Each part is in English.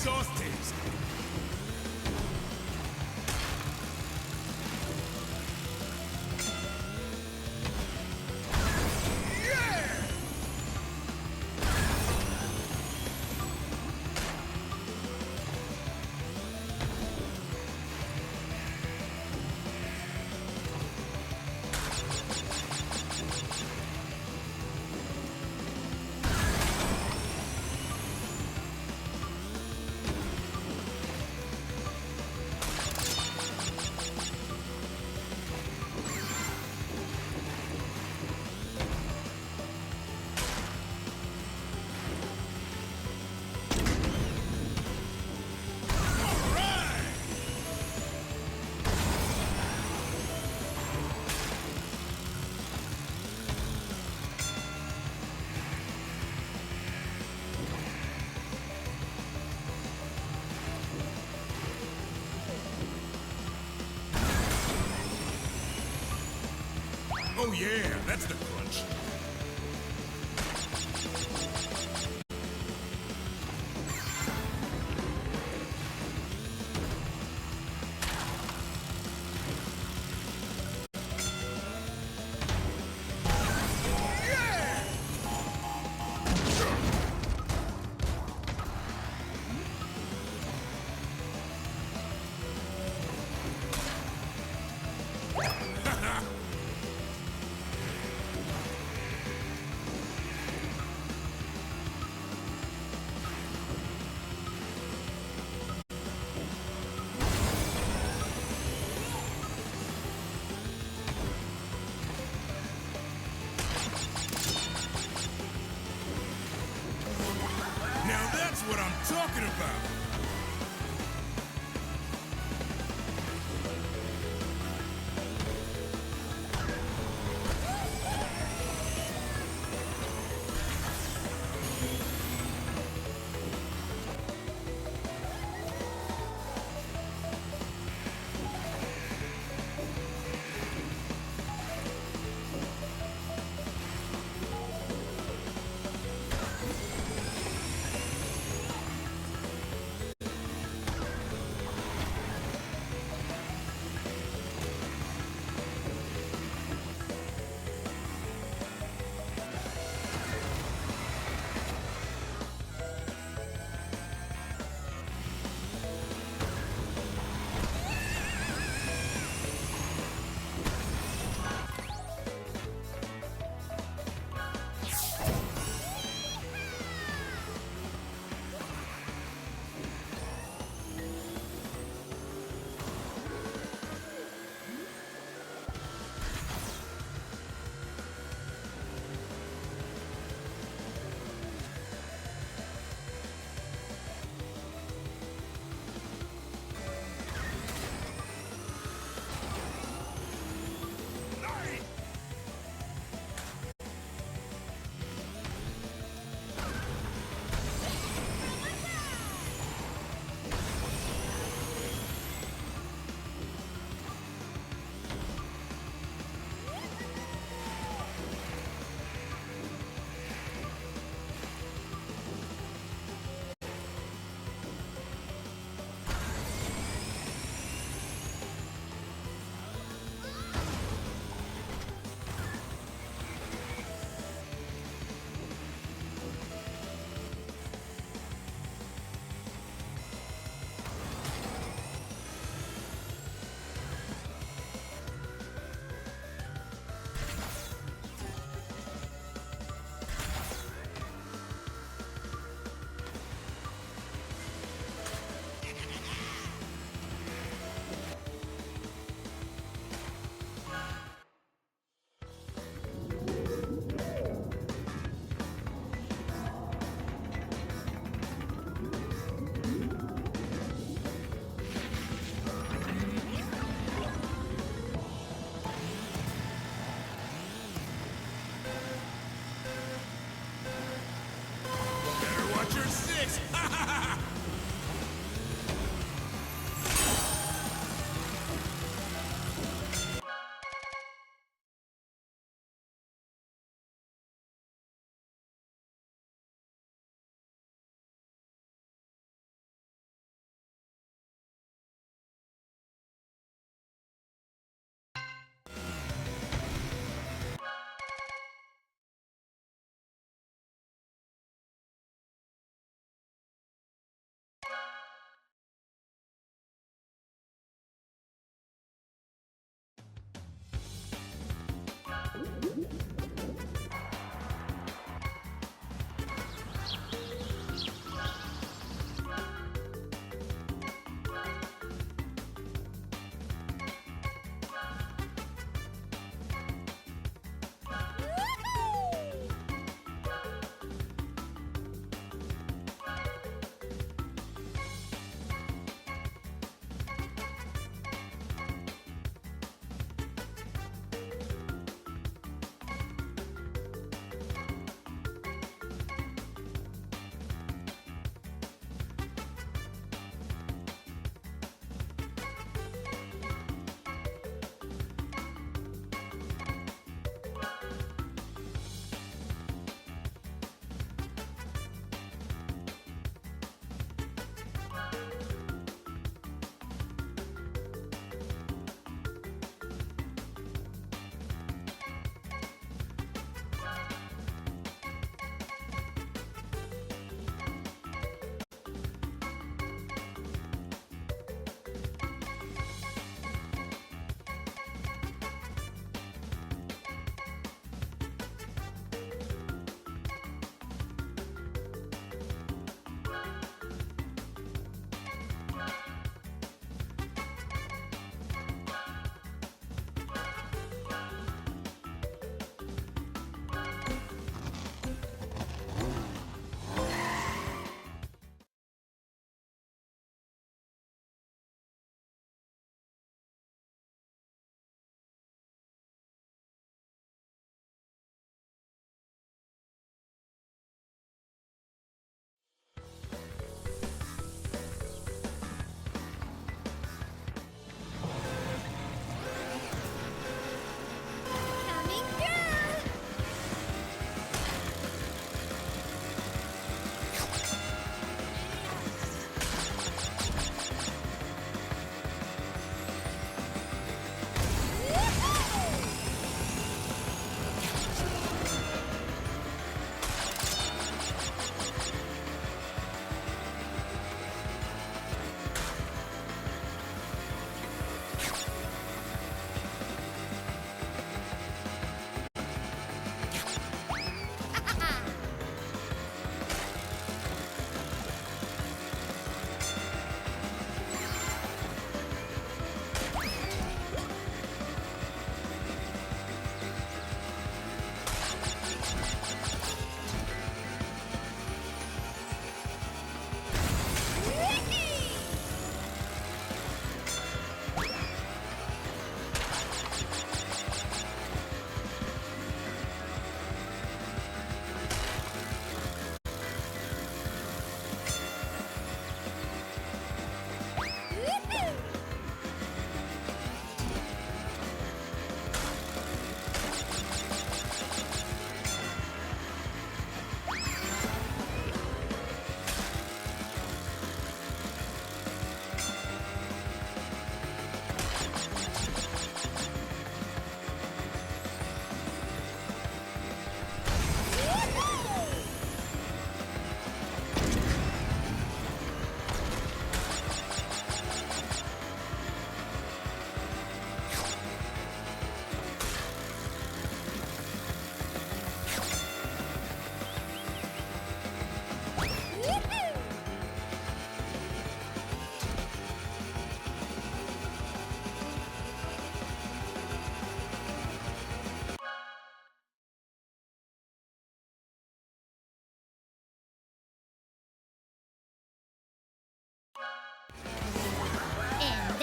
Exhaust taste. Oh yeah, that's the crunch.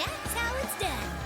That's how it's done.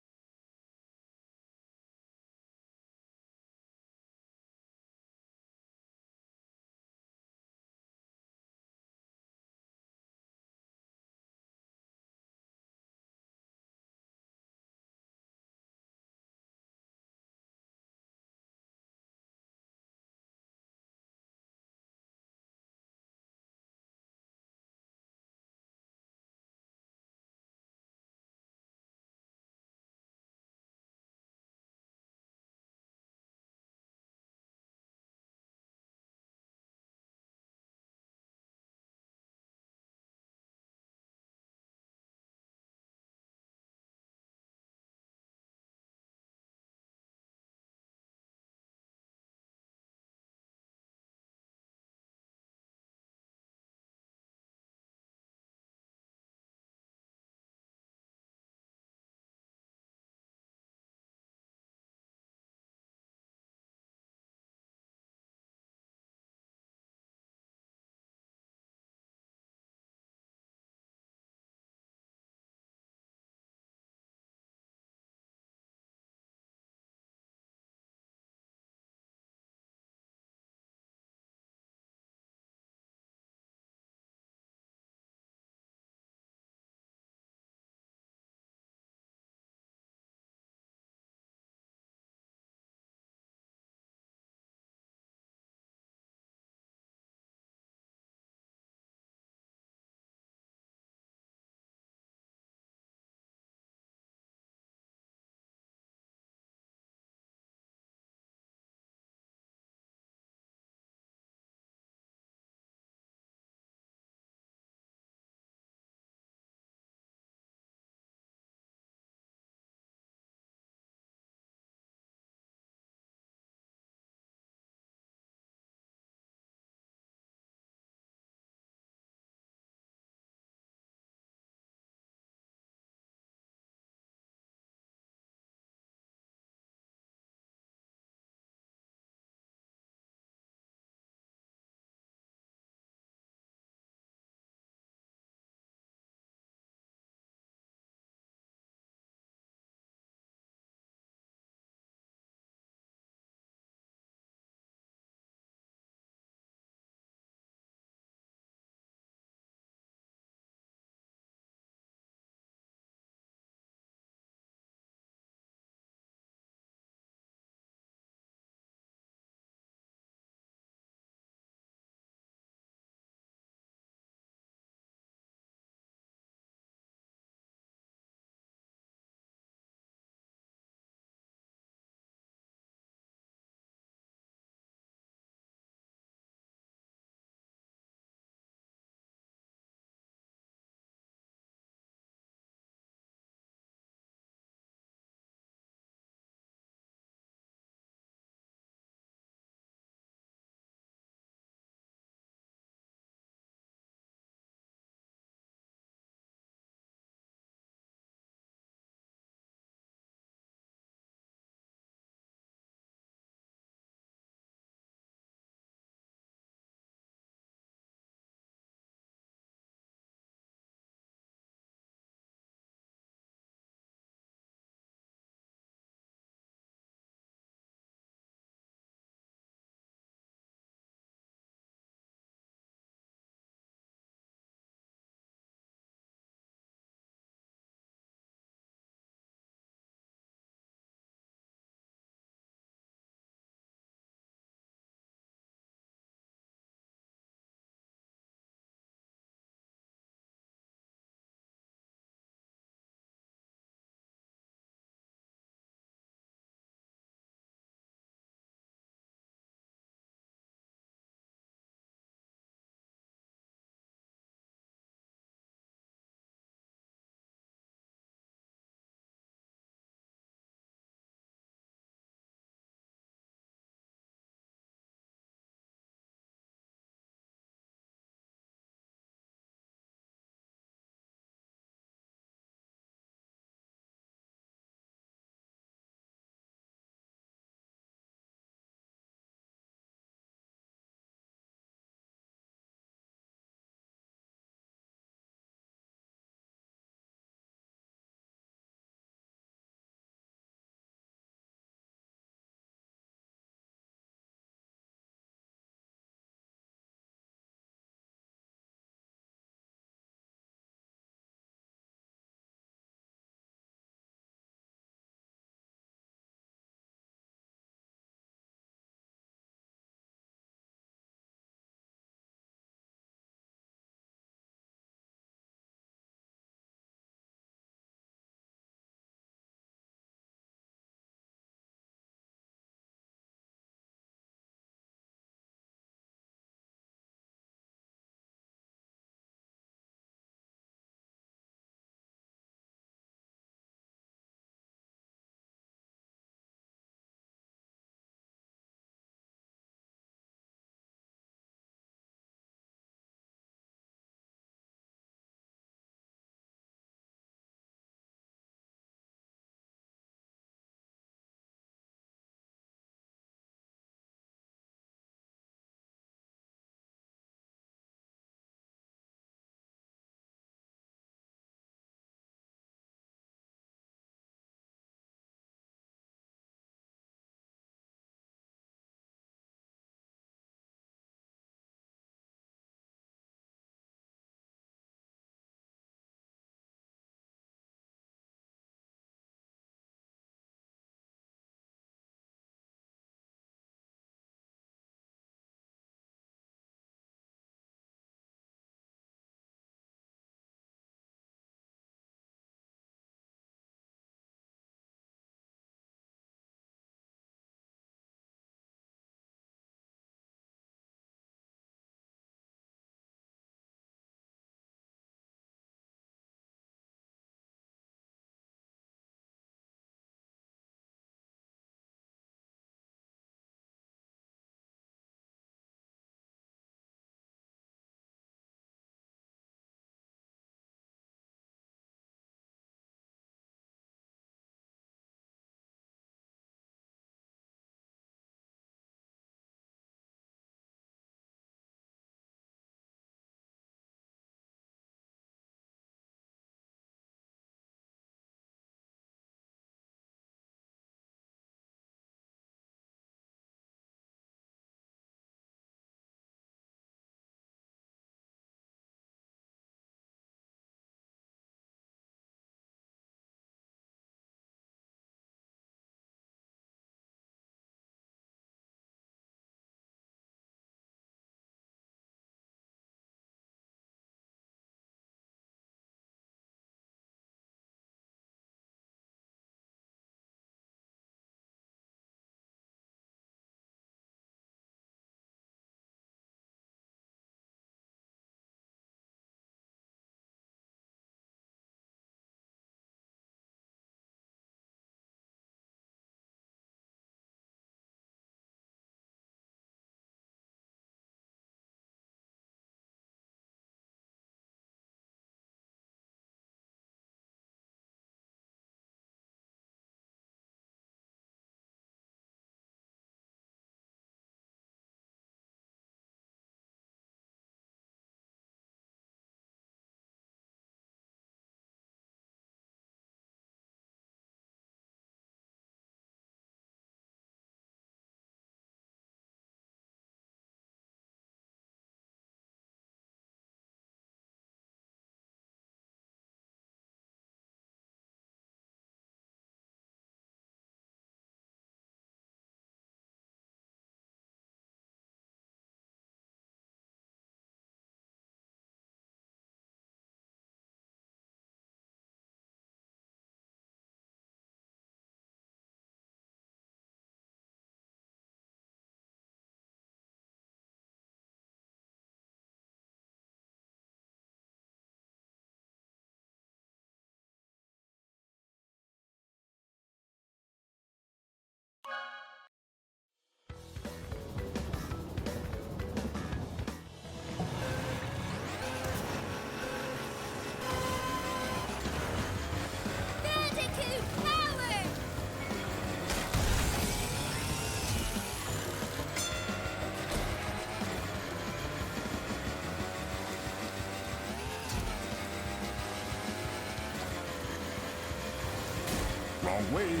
Wrong way.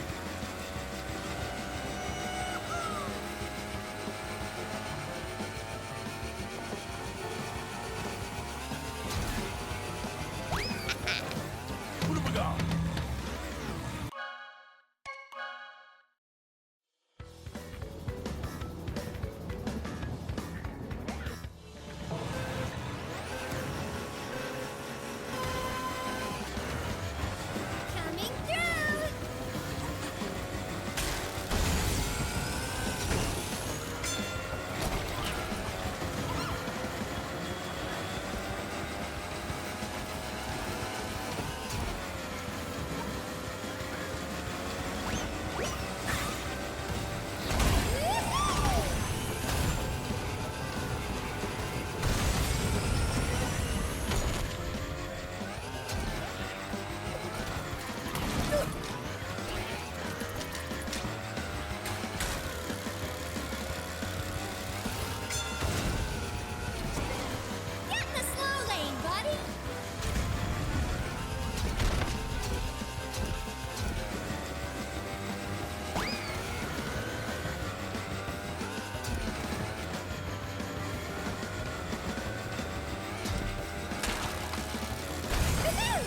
What have we got? Coming through! Get in the slow lane, buddy! Woohoo!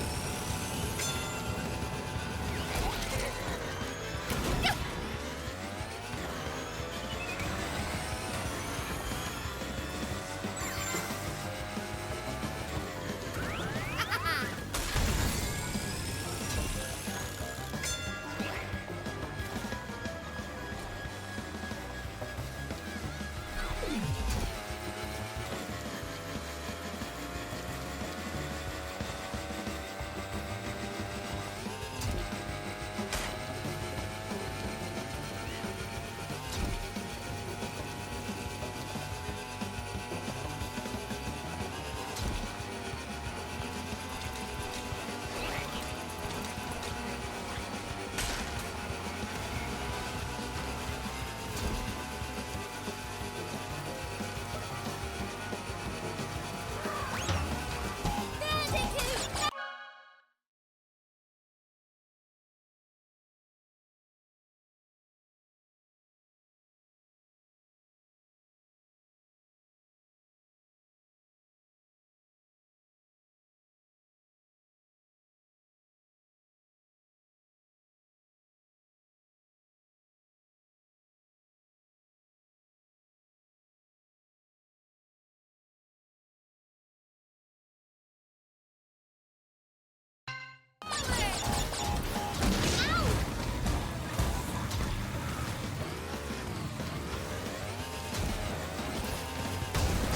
Bandicoot!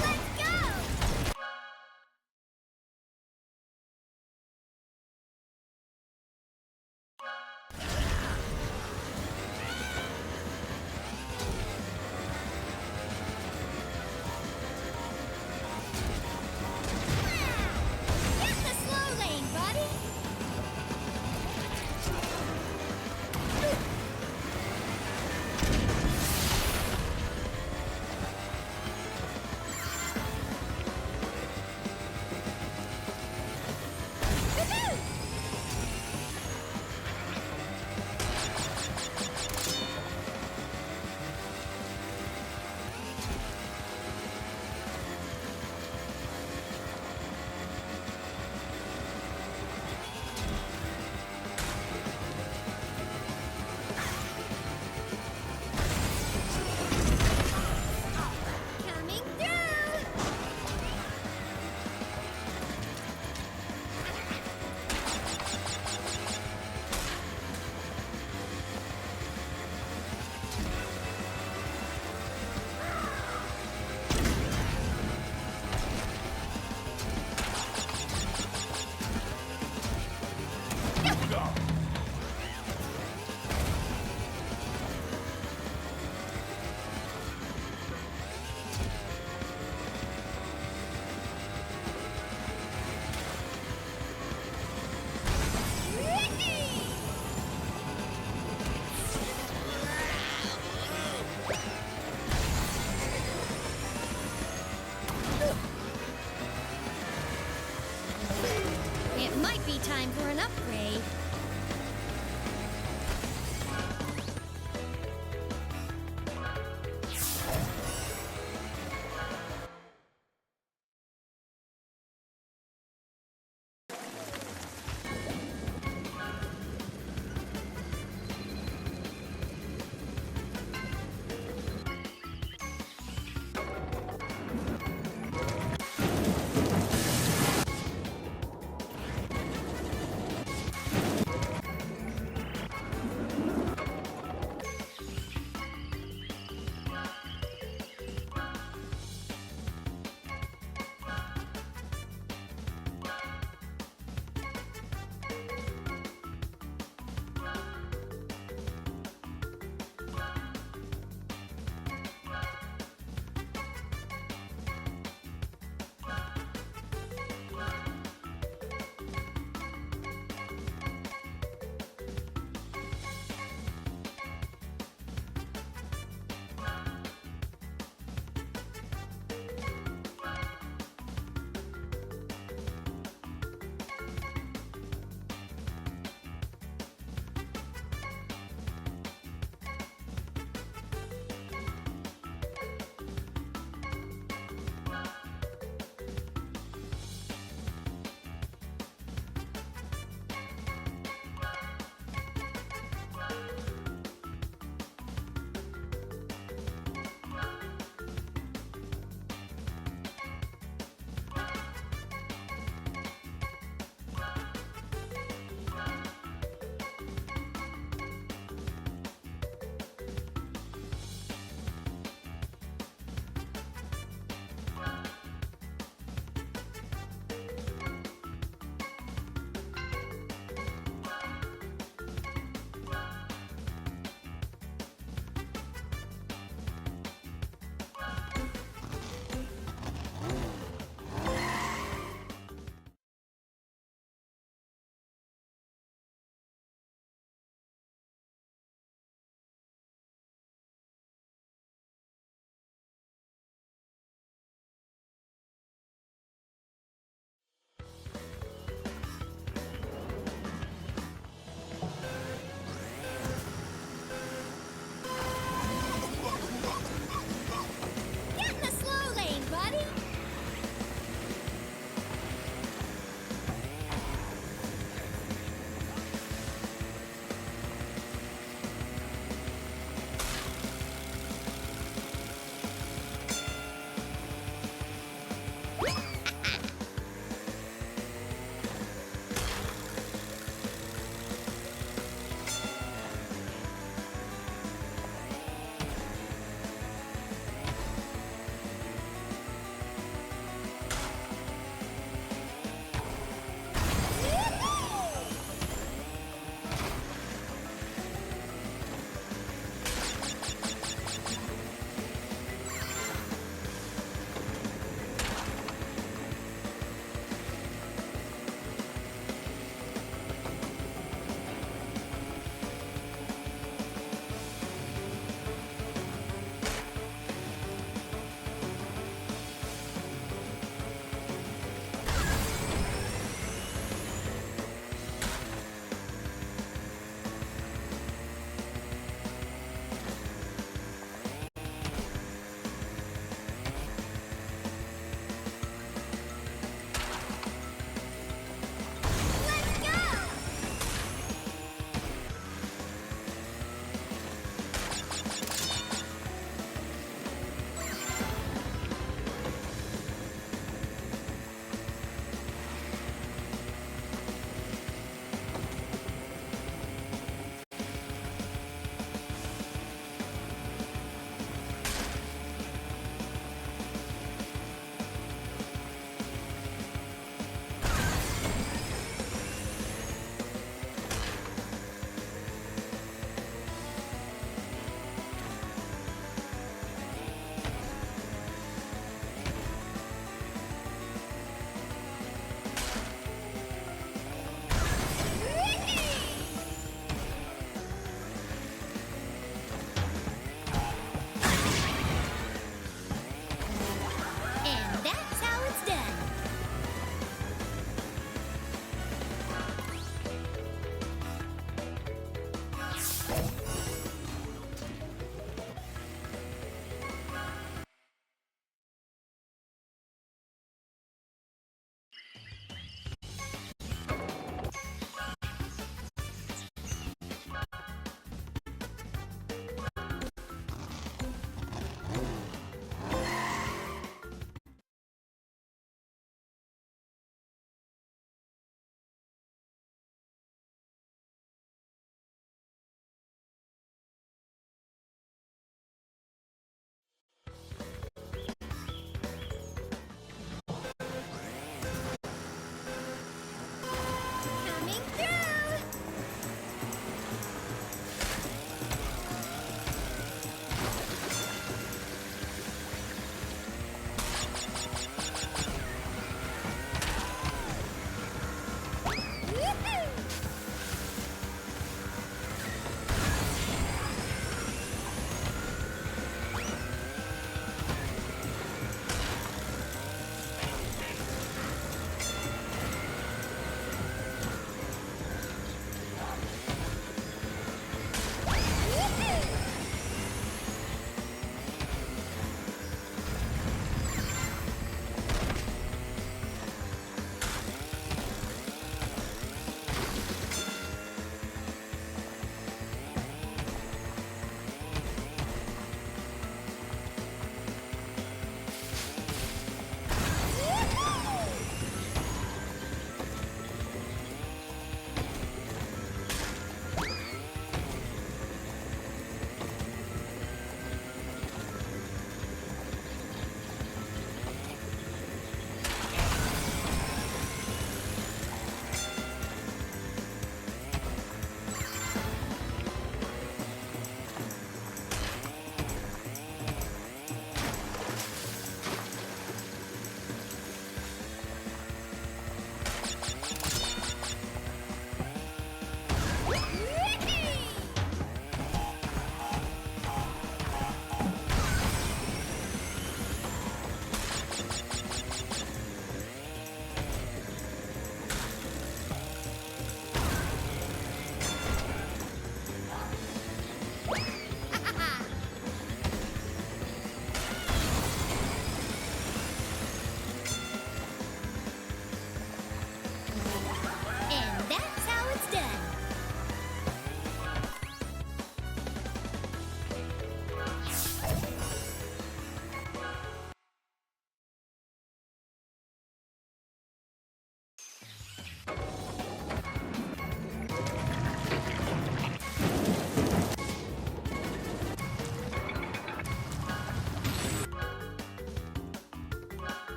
Let's go! Get in the slow lane, buddy! Woohoo! Coming through! What have we got? It might be time for an upgrade.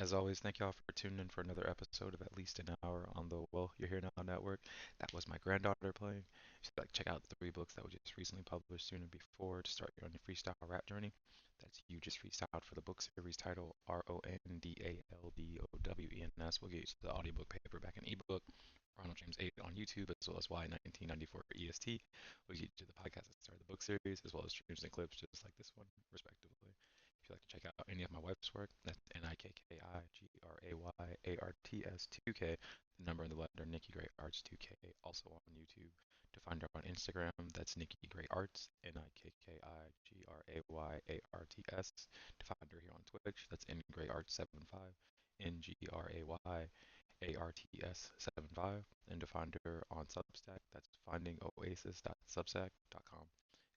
As always, thank y'all for tuning in for another episode of At Least an Hour on the Well, You're Here Now network. That was my granddaughter playing. Check out the 3 books that were just recently published soon and before to start your own freestyle rap journey. That's You Just Freestyled for the book series title Rondaldowens. We'll get you to the audiobook, paperback, and ebook. Ronald James 8 on YouTube, as well as Y1994 EST. We'll get you to the podcast that started the book series, as well as streams and clips just like this one, respectively. If you'd like to check out any of my wife's work, that's NIKKIGRAYARTS2K, the number in the letter Nikki Gray Arts 2K, also on YouTube. To find her on Instagram, that's Nikki Gray Arts, NIKKIGRAYARTS. To find her here on Twitch, that's NGrayArts75, NGRAYARTS75. And to find her on Substack, that's findingoasis.substack.com.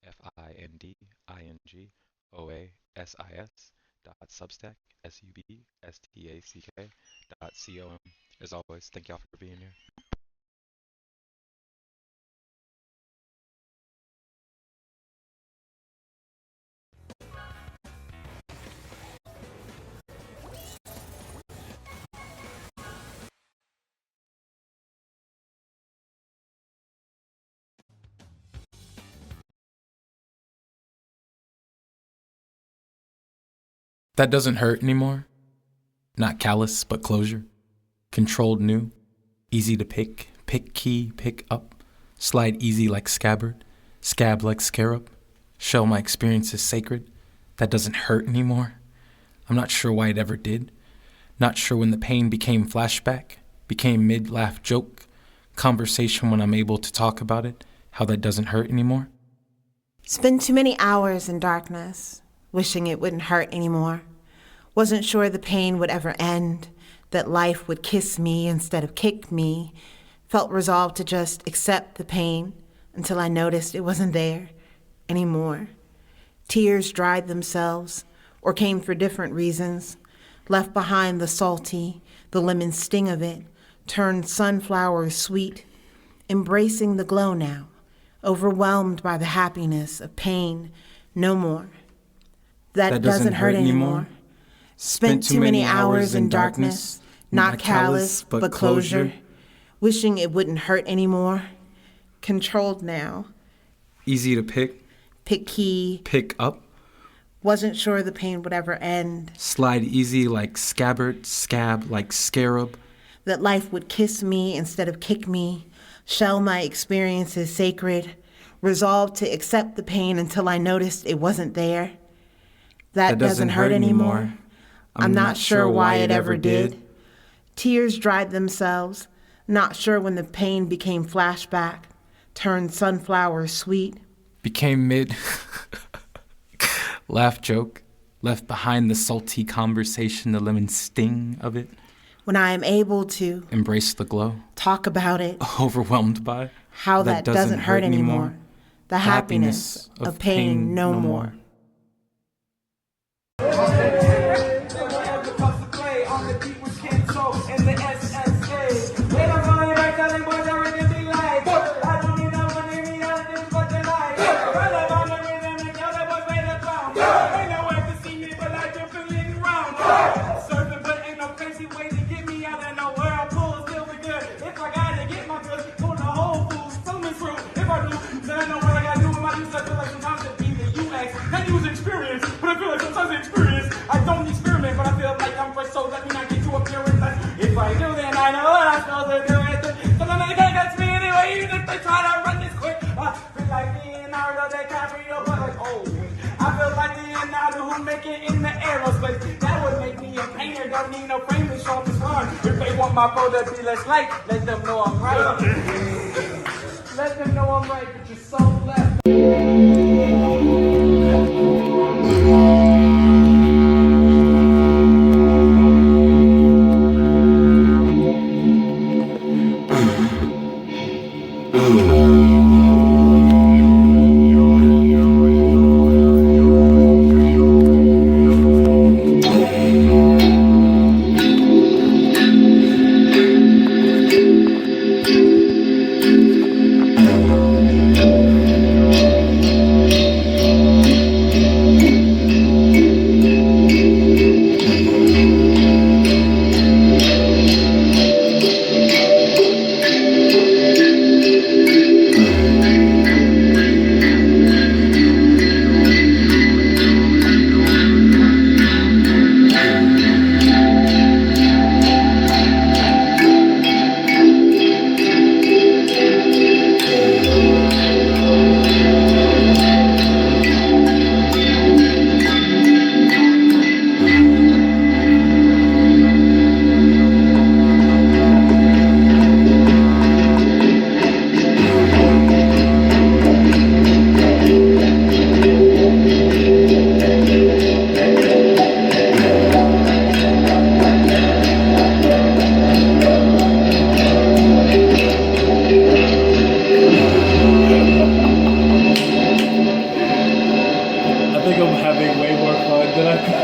FINDINGOASIS .substack.com. As always, thank y'all for being here. That doesn't hurt anymore. Not callous, but closure. Controlled new. Easy to pick. Pick key, pick up. Slide easy like scabbard. Scab like scarab. Shell my experiences sacred. That doesn't hurt anymore. I'm not sure why it ever did. Not sure when the pain became flashback. Became mid-laugh joke. Conversation when I'm able to talk about it. How that doesn't hurt anymore. Spent too many hours in darkness, wishing it wouldn't hurt anymore. Wasn't sure the pain would ever end, that life would kiss me instead of kick me. Felt resolved to just accept the pain until I noticed it wasn't there anymore. Tears dried themselves or came for different reasons. Left behind the salty, the lemon sting of it, turned sunflowers sweet. Embracing the glow now, overwhelmed by the happiness of pain, no more. That doesn't hurt anymore. Spent too many hours in darkness, not callous, but closure. Wishing it wouldn't hurt anymore. Controlled now. Easy to pick. Pick key. Pick up. Wasn't sure the pain would ever end. Slide easy like scabbard. Scab like scarab. That life would kiss me instead of kick me. Shell my experiences sacred. Resolved to accept the pain until I noticed it wasn't there. That doesn't hurt anymore. I'm not sure why it ever did. Tears dried themselves, not sure when the pain became flashback, turned sunflowers sweet. Became mid laugh joke, left behind the salty conversation, the lemon sting of it. When I am able to embrace the glow, talk about it, overwhelmed by how that doesn't hurt anymore. The happiness of pain no more. My photo be less light, let them know I'm right. Let them know I'm right, but you're so left.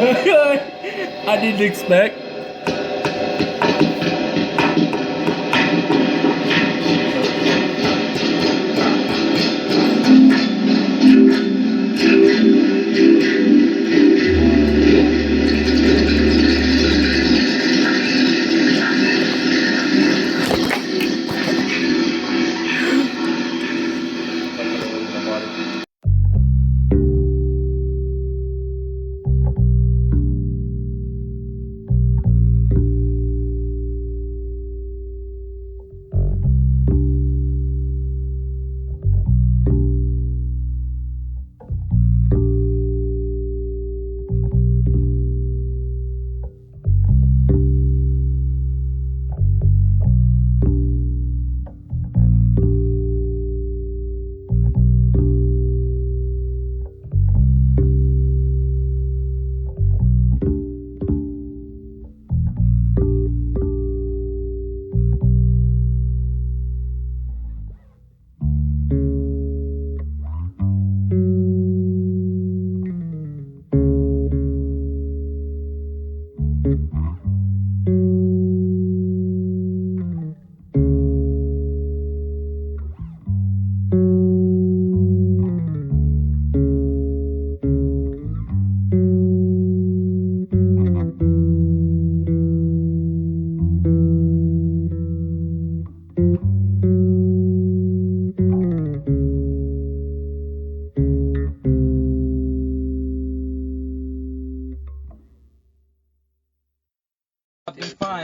I didn't expect.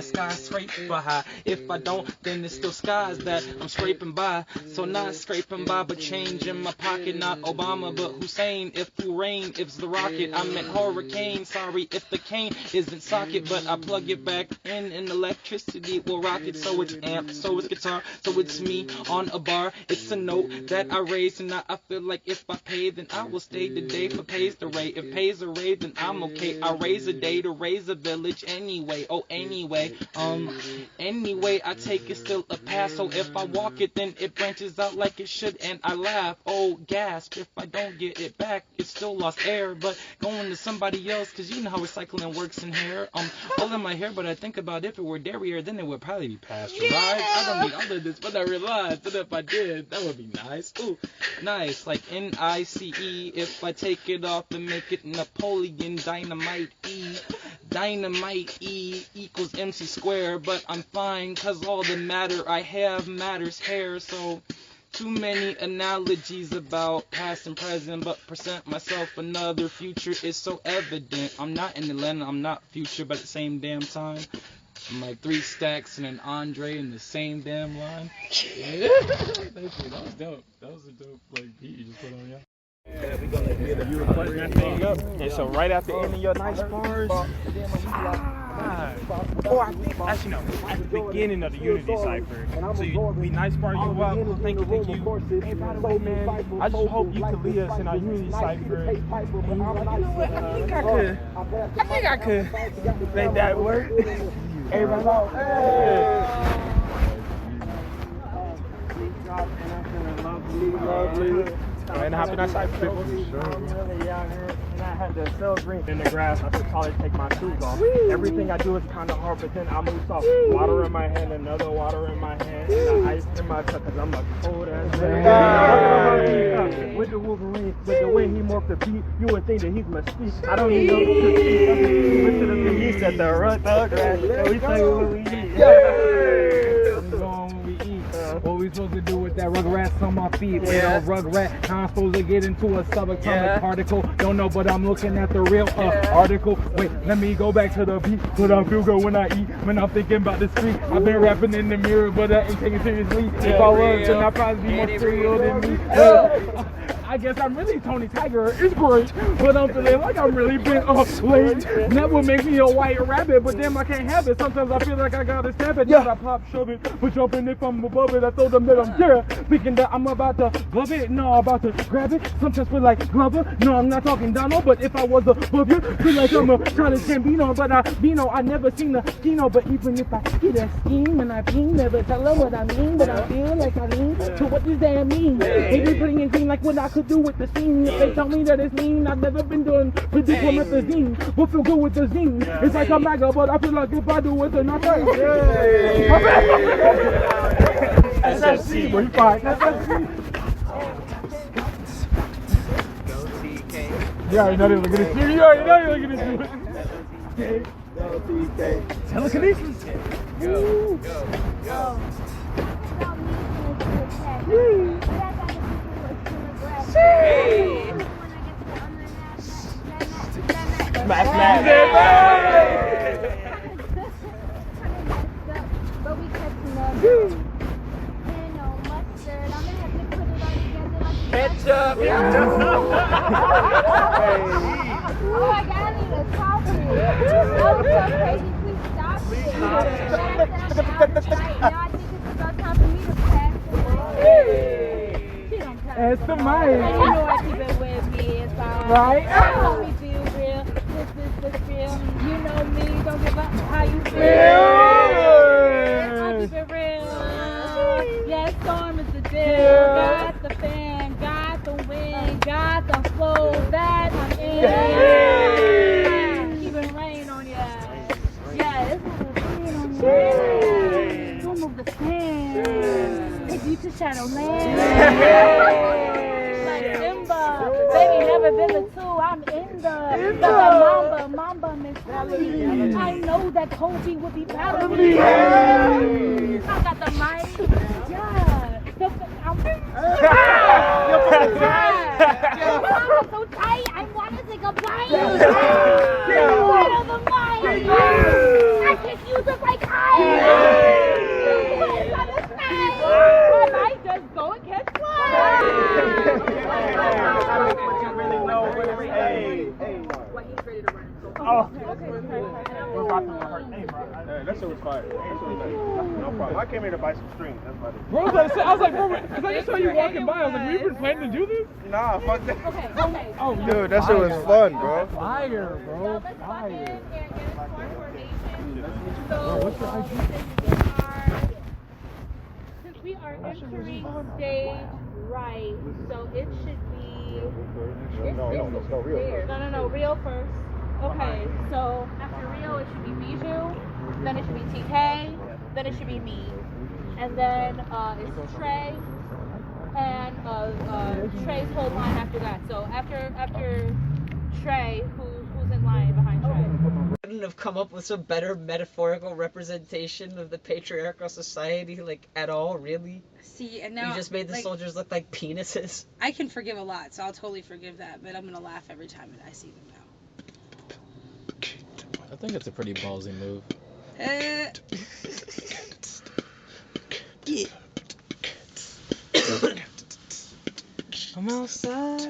Skyscraper high. If I don't, then it's still skies that I'm scraping by. So not scraping by, but change in my pocket. Not Obama, but Hussein. If who rain, if it's the rocket, I meant hurricane. Sorry if the cane isn't socket, but I plug it back in and electricity will rock it. So it's amp, so it's guitar, so it's me on a bar. It's a note that I raise, and now I feel like if I pay, then I will stay today for pays the rate. If pays a rate, then I'm okay. I raise a day to raise a village anyway. Oh, anyway. Anyway, I take it still a pass. So if I walk it, then it branches out like it should, and I laugh. Oh, gasp! If I don't get it back, it's still lost air. But going to somebody else, cause you know how recycling works in here. All in my hair, but I think about if it were derriere, then it would probably be pasteurized. I don't need all of this, but I realized that if I did, that would be nice. Ooh, nice, like N-I-C-E. If I take it off and make it Napoleon Dynamite E. Dynamite E equals MC square, but I'm fine, cause all the matter I have matters here. So too many analogies about past and present, but present myself another future is so evident. I'm not in Atlanta, I'm not future, but at the same damn time I'm like 3 stacks and an Andre in the same damn line. Yeah. That was dope. That was a dope beat you just put on, yeah. We're gonna get you recording that thing up, and so right after ending your nice bars, or I think actually no, at the beginning of the Unity cipher. So we nice bar you up, thank you. Hey, by the way, man, I just hope you could lead us in our Unity cipher. And you know what? I think I could make that work. Everybody know. Lovely. And hopping outside for people. I'm really young, and I had the cell green in the grass. I should probably take my shoes off. Everything I do is kind of hard, but then I move soft. Water in my hand, another water in my hand, and the ice in my cup, cause I'm a cold ass man. With the Wolverine, with the way he morphed the beat, you would think that he's Mystique. I don't even know who to see. Listen to me, he said the rut the grass, so we say what we eat. I'm going when we eat. What we supposed to do with that Rugrats on my feet? Well, Rugrat, how I'm supposed to get into a subatomic particle? Don't know, but I'm looking at the real article. Wait, let me go back to the beat. But I feel good when I eat, when I'm thinking about the street. I've been rapping in the mirror, but I ain't taking seriously. If I was, then I'd probably be more serial than me. I guess I'm really Tony Tiger. It's great, but I'm feeling like I'm really been late. That would make me a white rabbit, but then I can't have it. Sometimes I feel like I gotta stab it. Not I pop, shove it, but jumping if I'm above it. I told them that I'm there, thinking that I'm about to glove it. No, I'm about to grab it. Sometimes feel like Glover. No, I'm not talking Donald, but if I was above you, feel like I'm a Charlie Gambino. But I never seen the Kino. But even if I see that scheme and I beam, never tell them what I mean. But I feel like I lean. So what does that mean? Maybe bringing green like when I could. could do with the scene. If they tell me that it's mean, I've never been doing promethazine. We'll feel good with the zine. It's like a MAGA, but I feel like if I do it, then I think. SFC, bro, you fine. SFC. You already know they're looking at you. You already know they're looking at you. Telekinesis. Go. Smash. But we kept love. And no mustard. I'm gonna have to put it all together like Ketchup. oh, I gotta need a coffee. That was so crazy. Please stop it. Now I think it's about time for me to pass it. She don't pass It's the it. mic. And you know I keep it with me. It's all Right? Let me feel real. This is the feel. You know me. Don't give up how you feel. I keep it real. Yes, storm is the deal. Got the fan, got the wind, got the flow that I'm in. Keeping rain on ya. Yeah, it's rain on ya. Don't move the sand. Take you to Shadowland. Like Simba. Baby, never been the two. I'm in the Mamba mentality. I know that Kobe would be proud of me. I got the mic. Yeah. I'm so tight. I want to take a bite. Right on the mic. I can use it like ice. Put it on the side. I might just go and catch flies. We're about to hurt. That shit was fire. No problem. I came here to buy some strings. That's about it. Bro, I was like, bro, because I just saw you walking by. I was like, we've been planning to do this? Nah, fuck that. Okay. Oh, dude, that shit was fun, bro. Fire, bro. Let's walk in Fire. and get a form formation. So, What's your ID? since we are entering stage right, so it should be. No, Rio first. Okay, so after Rio, it should be Bijou, then it should be TK, then it should be me, and then it's Trey, and Trey's whole line after that. So after Trey, who's in line behind Trey? Couldn't have come up with some better metaphorical representation of the patriarchal society, like, at all, really? See, and now You just made the soldiers look like penises. I can forgive a lot, so I'll totally forgive that, but I'm gonna laugh every time I see them now. I think it's a pretty ballsy move. I'm outside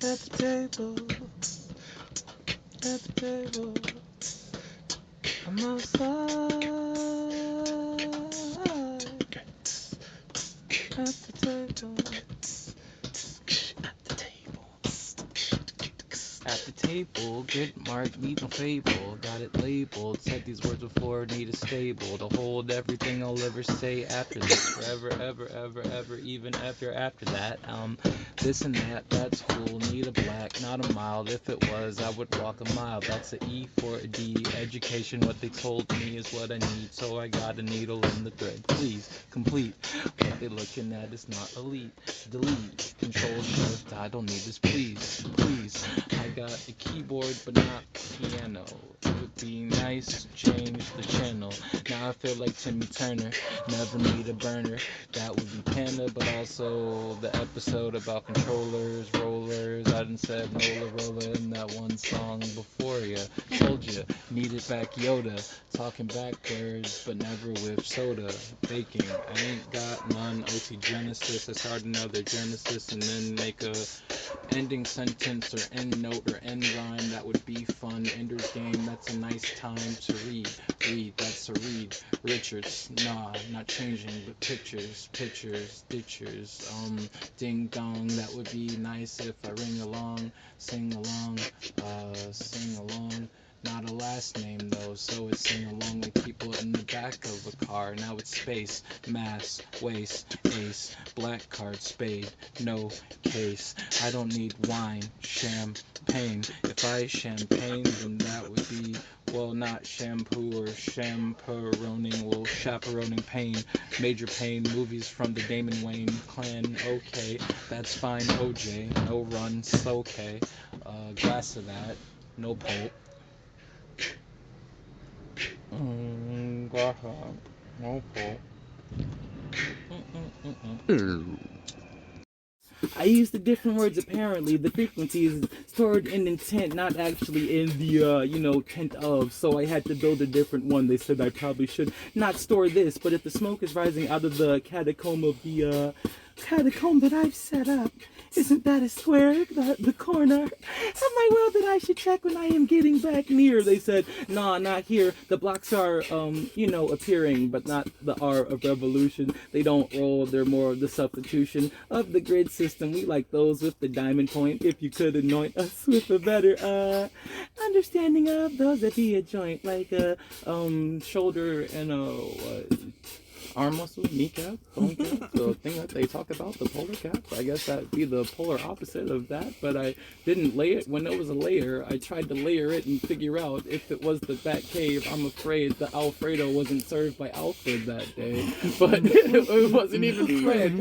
at the table. I'm outside at the table. At the table, get marked, need no fable. Got it labeled, said these words before, need a stable to hold everything I'll ever say after this. Forever, ever, even after that. This and that's cool, need a black, not a mild. If it was, I would walk a mile. That's a E for a D. Education, what they told me is what I need. So I got a needle in the thread. Please, complete. What they looking at is not elite. Delete, control, shift, I don't need this, please. I got a keyboard, but not piano. It would be nice to change the channel. Now I feel like Timmy Turner, never need a burner. That would be Panda, but also the episode about controllers, rollers. I done said roller in that one song before ya. Told ya, needed back Yoda. Talking backwards, but never with soda. Baking, I ain't got none. OT Genesis, it's hard to know their Genesis and then make a ending sentence or end note or end rhyme. That would be fun. Ender's Game, that's a nice time to read. That's a read. Richards, nah, not changing, but pictures, ditchers, ding dong, that would be nice if I ring along, sing along, Not a last name though, so it's sing along with people in the back of a car. Now it's space, mass, waste, ace, black card, spade, no case. I don't need wine, champagne. If I champagne, then that would be, well, not shampoo or chaperoning, well, chaperoning pain. Major pain, movies from the Damon Wayne clan, okay, that's fine, OJ, no runs, okay. Glass of that, no pulp. No pulp. I used the different words apparently. The frequency is stored in intent, not actually in the, tent of. So I had to build a different one. They said I probably should not store this, but if the smoke is rising out of the catacomb of the, catacomb that I've set up, isn't that a square, the corner of my world that I should check when I am getting back near? They said, nah, not here. The blocks are, appearing, but not the R of revolution. They don't roll, they're more of the substitution of the grid system. We like those with the diamond point. If you could anoint us with a better, understanding of those that be a joint, like a, shoulder and a, arm muscle, kneecap, bone cap, the thing that they talk about, the polar cap. I guess that'd be the polar opposite of that, but I didn't lay it when it was a layer. I tried to layer it and figure out if it was the Bat Cave. I'm afraid the Alfredo wasn't served by Alfred that day, but it wasn't even Fred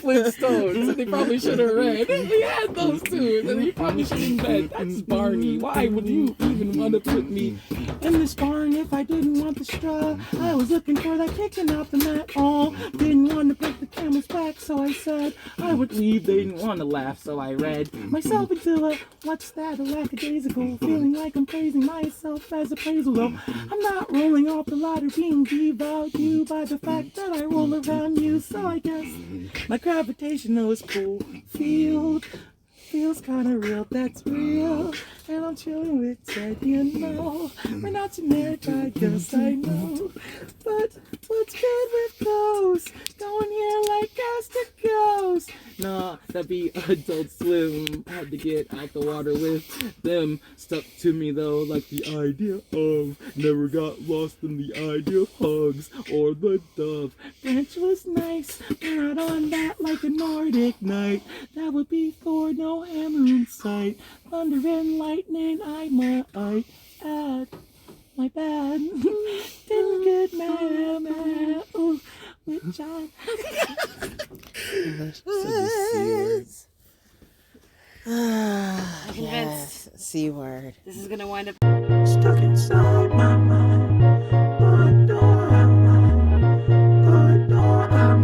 Flintstones. They probably should have read. He had those two, and he probably should have read. That's Barney. Why would you even want to put me in this barn if I didn't want the straw? I was looking for that kicking out the mat. Didn't want to break the camel's back, so I said I would leave. They didn't want to laugh, so I read myself into a what's that, a lackadaisical, feeling like I'm praising myself as appraisal. Though I'm not rolling off the ladder, being devalued by the fact that I roll around you. So I guess my gravitational pull field feels kinda real, that's real. And I'm chilling with Ted, we're not generic, I guess I know. But what's good with those? Going here like gas to ghost. Nah, that'd be Adult Swim. Had to get out the water with them. Stuck to me though, like the idea of. Never got lost in the idea of hugs or the dove. Branch was nice, but not on that like a Nordic night. That would be for no hammer in sight. Thunder and lightning, I might add. My bad. Didn't get mad. Ooh, which I. I'm convinced. Yes, C word. This is gonna wind up Stuck inside my mind. Good door, I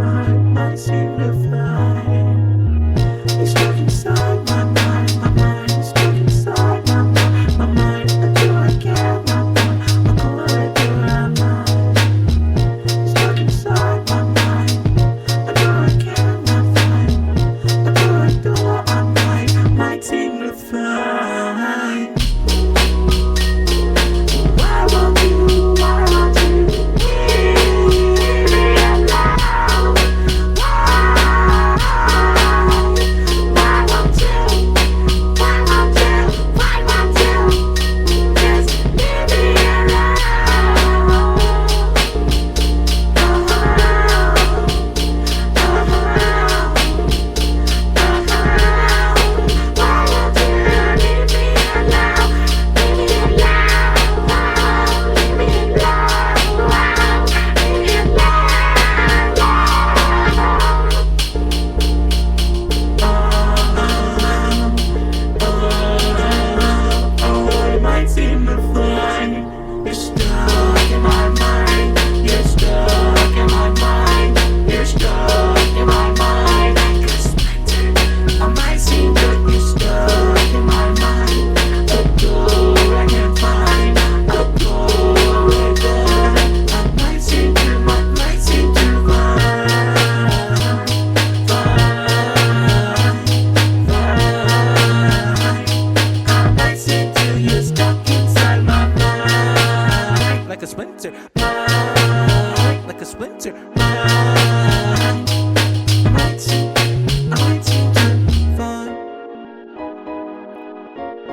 might seem to find. It's stuck inside my mind. My mind is stuck inside my mind. My mind, I do I care, my mind. I do I mind. It's stuck inside my mind. I do I care, my mind. I do I might seem to find. Why won't you leave me alone?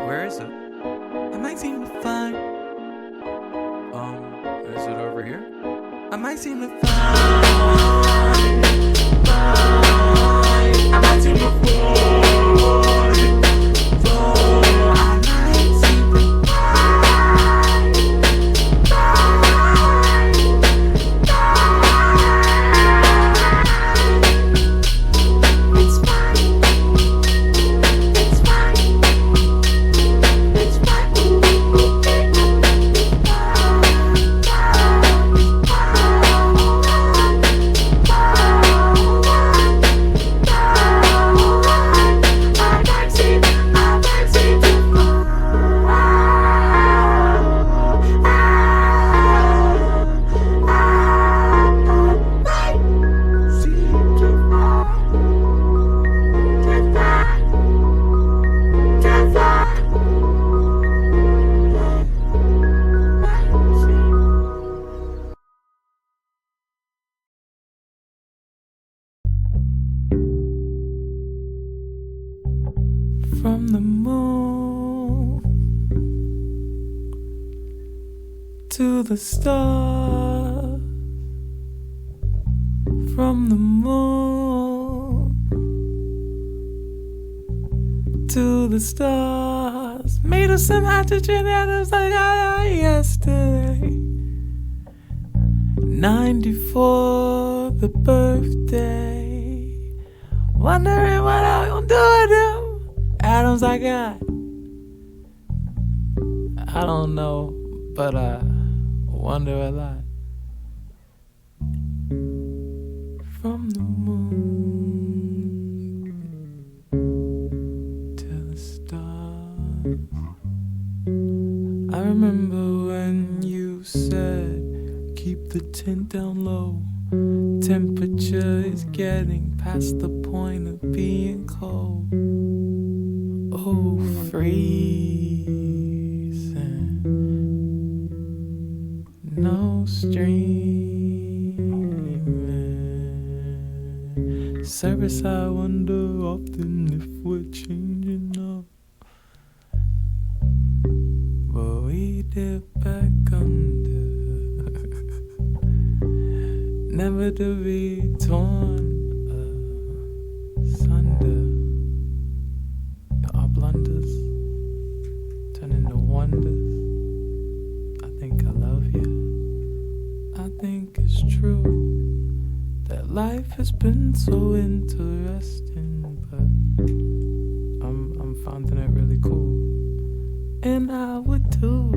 Where is it? I might seem to find From the moon to the stars, from the moon to the stars, made of some hydrogen atoms like I yesterday. 94, the birthday, wondering what I'm gonna do with them atoms I got. I don't know, but I wonder a lot. From the moon to the stars, I remember when you said, keep the tint down low. Temperature is getting past the point of being cold. Oh, freezing, no streaming. Service, I wonder often if we're changing up, but we dip back under, never to be torn asunder. Our blunders turn into wonders. I think I love you. I think it's true that life has been so interesting, but I'm finding it really cool. And I would do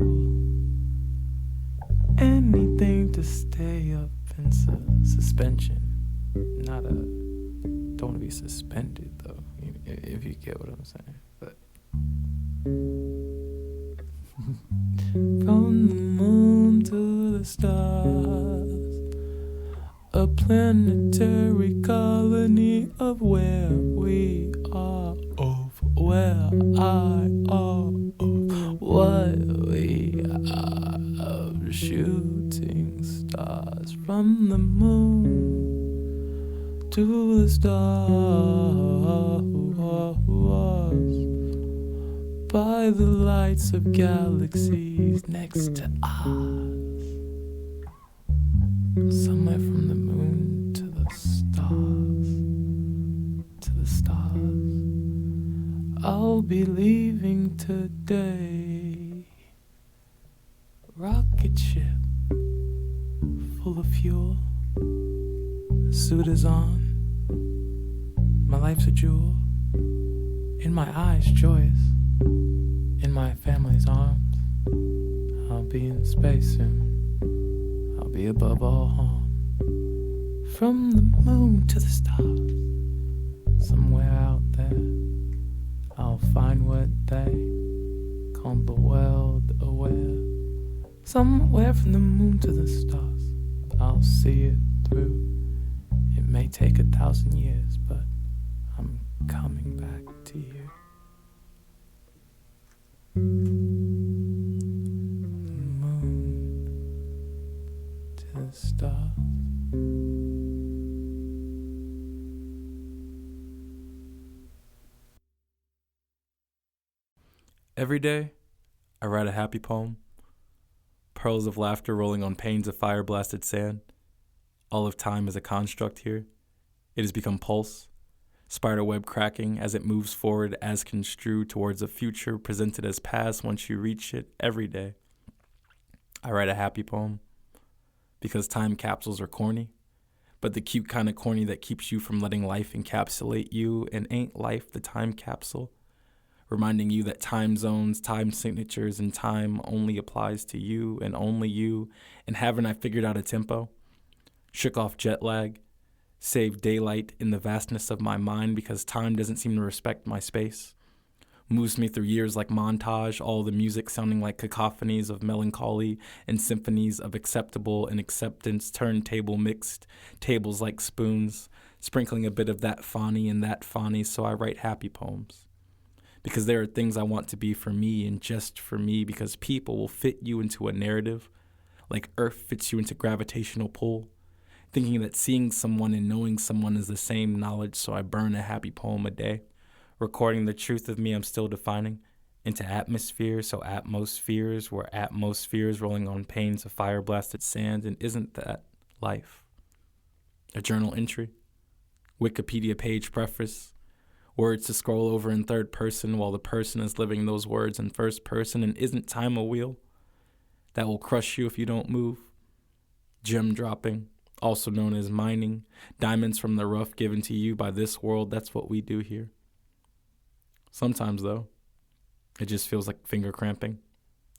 anything to stay up in suspension. Not a, don't want to be suspended though, if you get what I'm saying. But from the moon to the stars, a planetary colony of where we are, of where I are, of what we are, of shooting stars. From the moon to the stars, by the lights of galaxies next to us. Somewhere from the moon to the stars, to the stars. I'll be leaving today. Rocket ship full of fuel. Suit is on. My life's a jewel. In my eyes, joyous. In my family's arms. I'll be in space soon. I'll be above all harm. From the moon to the stars. Somewhere out there, I'll find what they call the world aware. Somewhere from the moon to the stars, I'll see it through. It may take 1,000 years, but I'm coming back to you. Moon to the stars. Every day, I write a happy poem. Pearls of laughter rolling on panes of fire-blasted sand. All of time is a construct here. It has become pulse, spiderweb cracking as it moves forward as construed towards a future presented as past once you reach it every day. I write a happy poem because time capsules are corny, but the cute kind of corny that keeps you from letting life encapsulate you, and ain't life the time capsule? Reminding you that time zones, time signatures, and time only applies to you, and haven't I figured out a tempo? Shook off jet lag, saved daylight in the vastness of my mind because time doesn't seem to respect my space. Moves me through years like montage, all the music sounding like cacophonies of melancholy and symphonies of acceptable and acceptance, turntable mixed, tables like spoons, sprinkling a bit of that fani and that fani, so I write happy poems. Because there are things I want to be for me and just for me, because people will fit you into a narrative, like Earth fits you into gravitational pull. Thinking that seeing someone and knowing someone is the same knowledge, so I burn a happy poem a day. Recording the truth of me I'm still defining into atmosphere, so atmospheres were atmospheres rolling on panes of fire-blasted sand, and isn't that life? A journal entry, Wikipedia page preface, words to scroll over in third person while the person is living those words in first person, and isn't time a wheel that will crush you if you don't move? Gem dropping, also known as mining, diamonds from the rough given to you by this world, that's what we do here. Sometimes, though, it just feels like finger cramping,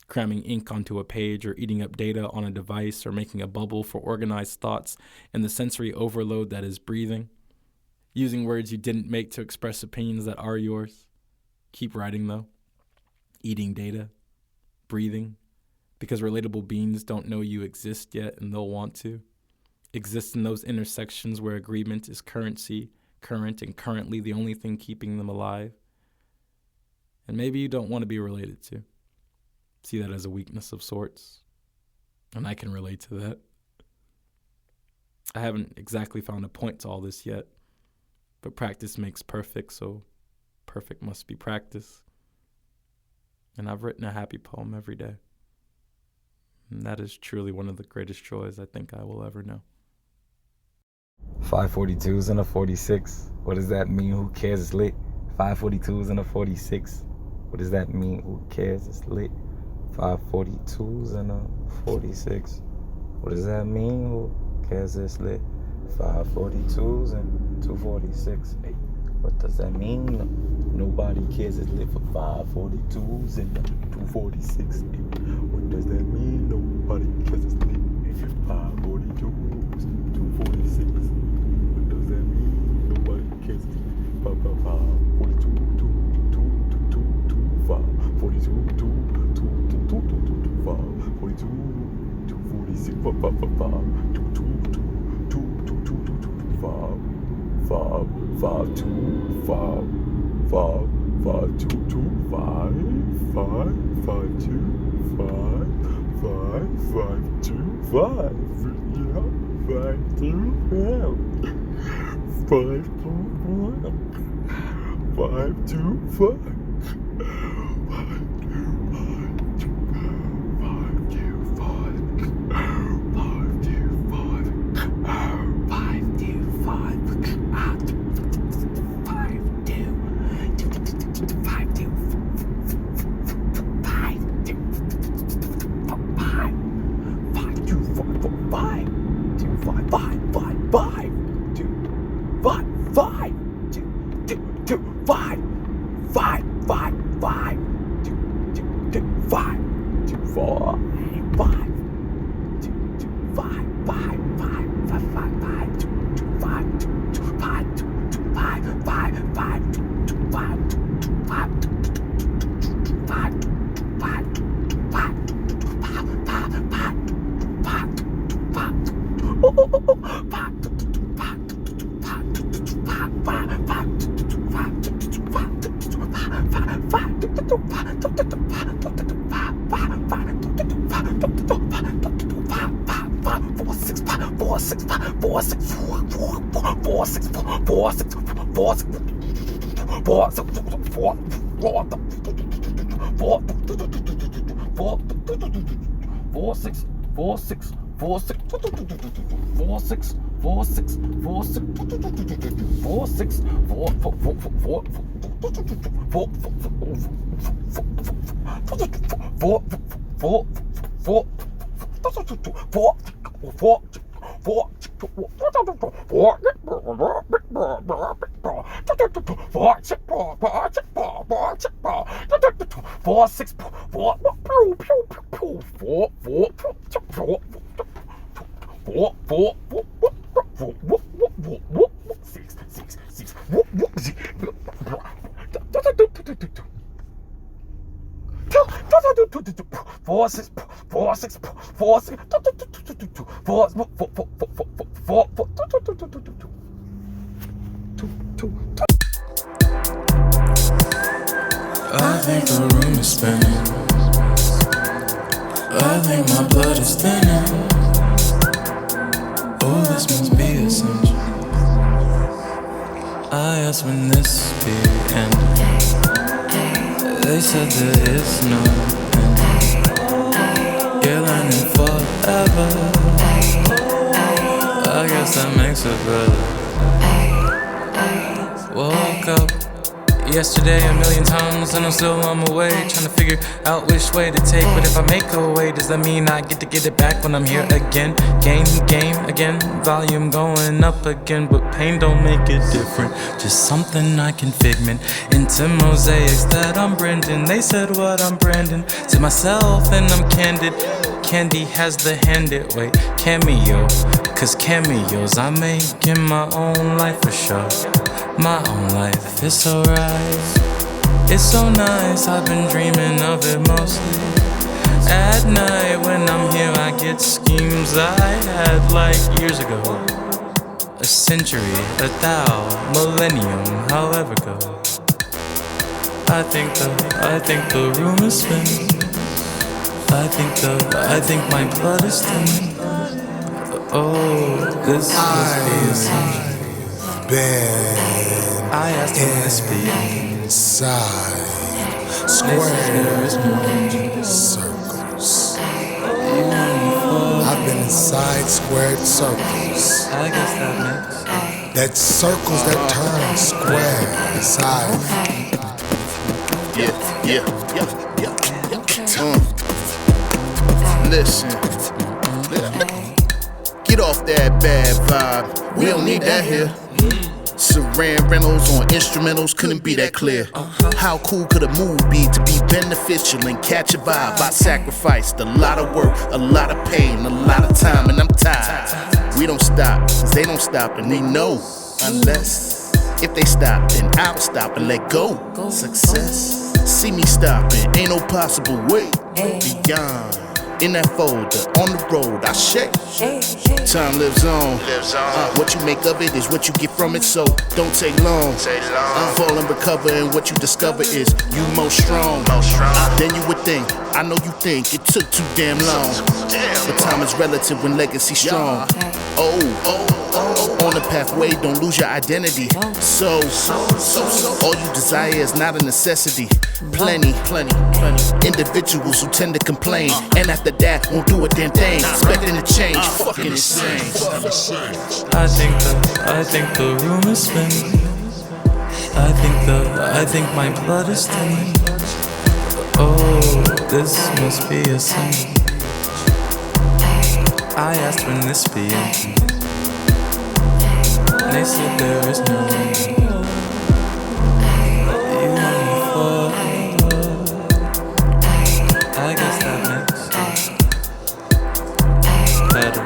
cramming ink onto a page or eating up data on a device or making a bubble for organized thoughts and the sensory overload that is breathing. Using words you didn't make to express opinions that are yours. Keep writing, though. Eating data. Breathing. Because relatable beings don't know you exist yet and they'll want to. Exist in those intersections where agreement is currency, current, and currently the only thing keeping them alive. And maybe you don't want to be related to. See that as a weakness of sorts. And I can relate to that. I haven't exactly found a point to all this yet, but practice makes perfect, so perfect must be practice. And I've written a happy poem every day. And that is truly one of the greatest joys I think I will ever know. 542s and a 46. What does that mean? Who cares? It's lit. 542s and a 46. What does that mean? Who cares? It's lit. 542s and a 46. What does that mean? Who cares? It's lit. 542s and 246. Hey, what does that mean? Nobody cares. It's lit for 542s and 246. Hey, what does that mean? Nobody cares. It's lit. Hey, 542s, 246. What does that mean? Nobody cares. 542, 42, 42, 246, 4 6 4 6 4 6 4 6 4 6 4 6 4 6 4 4 4 4 4 I think the room is spinning. I think my blood is thinning. Oh, this must be essential. I asked when this be ending. They said there is no ending. You're learning forever. I guess that makes it better. Woke up yesterday a million times and I'm still on my way, trying to figure out which way to take. But if I make a way, does that mean I get to get it back when I'm here again? Game again, volume going up again. But pain don't make it different, just something I can figment into mosaics that I'm Brendan. They said what I'm Brandon to myself and I'm candid. Candy has the handed way cameo, cause cameos I make in my own life for sure. My own life, it's alright. It's so nice, I've been dreaming of it mostly. At night when I'm here I get schemes I had like years ago. A century, a thou, millennium, however go. I think the room is spinning. I think my blood is thinning. Oh, this must be a sign. I asked him this be inside squares, circles. I've been inside squared circles. I guess that makes that circles that turn square inside. Listen, get off that bad vibe. We don't need that here. Saran rentals on instrumentals couldn't be that clear. How cool could a move be to be beneficial and catch a vibe? I sacrificed a lot of work, a lot of pain, a lot of time, and I'm tired. We don't stop, cause they don't stop, and they know. Unless, if they stop, then I'll stop and let go. Success, see me stopping, ain't no possible way beyond. In that folder, on the road, I shake. Time lives on. What you make of it is what you get from it, so don't take long. Fall and recover, and what you discover is you most strong. Then you would think, I know you think it took too damn long. But time is relative when legacy strong. On the pathway, don't lose your identity. So, all you desire is not a necessity. Plenty individuals who tend to complain, and after that won't do a damn thing, expecting to change. Fucking insane. I think the room is spinning. I think my blood is thinning. Oh, this must be a sign. I asked when this be ending. They said there is no ending. You want me forever. I guess that makes better.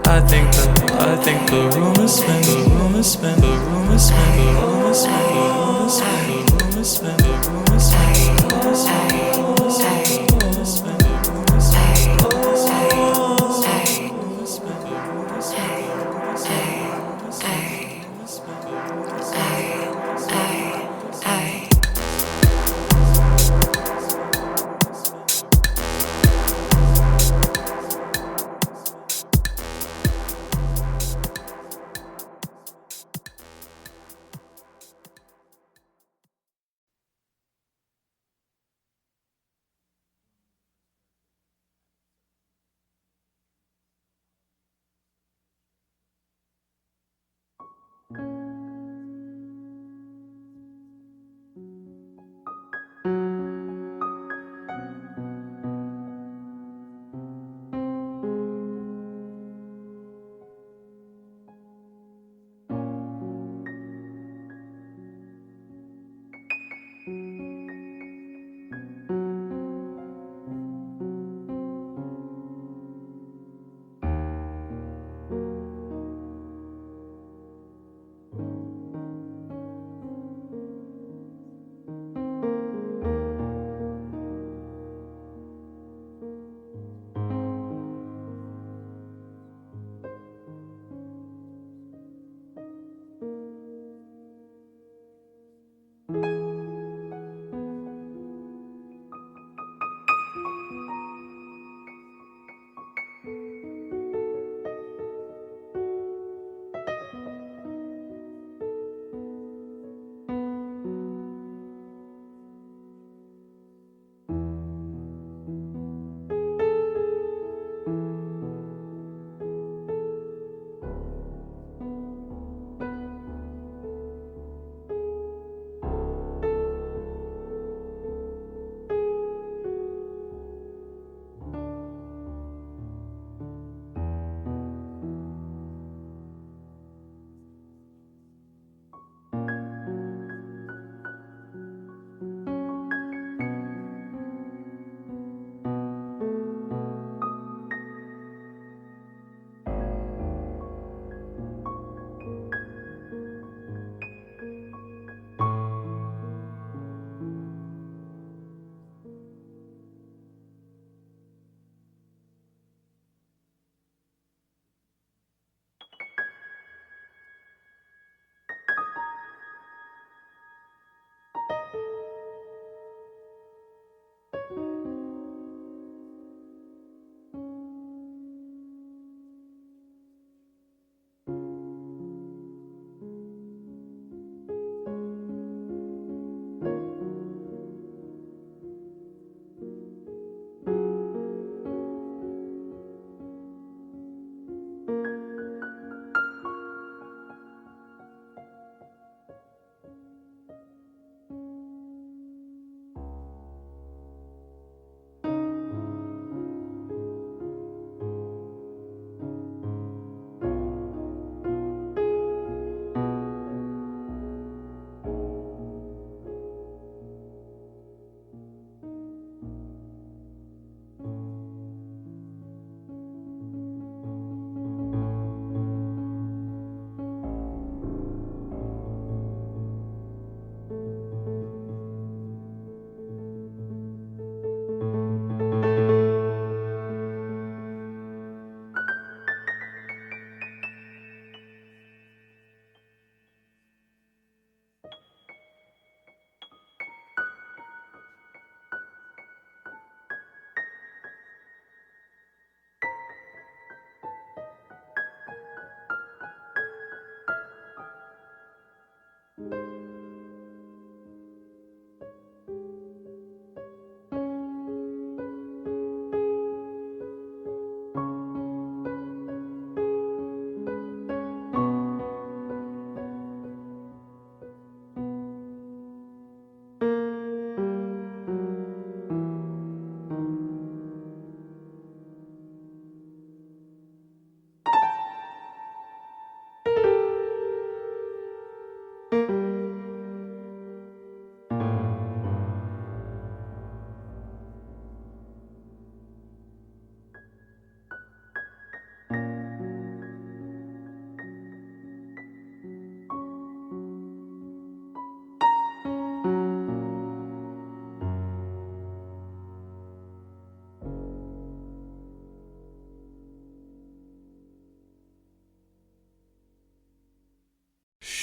I think the room is spinning. The room is spinning. The room is spinning. The room is spinning. The room is spinning. The room is spinning. The room is spinning. The room is spinning. The room is spinning. The room is spinning.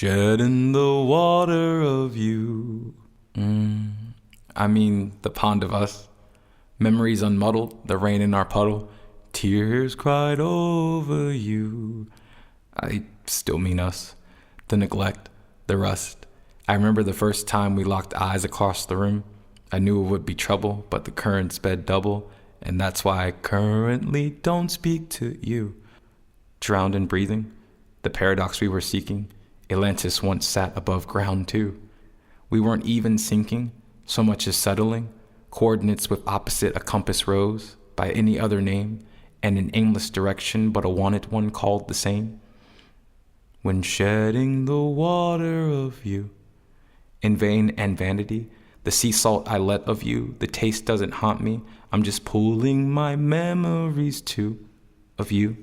Shed in the water of you. I mean, the pond of us. Memories unmuddled, the rain in our puddle. Tears cried over you. I still mean us. The neglect, the rust. I remember the first time we locked eyes across the room. I knew it would be trouble, but the current sped double, and that's why I currently don't speak to you. Drowned in breathing, the paradox we were seeking, Atlantis once sat above ground too. We weren't even sinking, so much as settling, coordinates with opposite a compass rose, by any other name, and an aimless direction but a wanted one called the same. When shedding the water of you, in vain and vanity, the sea salt I let of you, the taste doesn't haunt me, I'm just pulling my memories too, of you,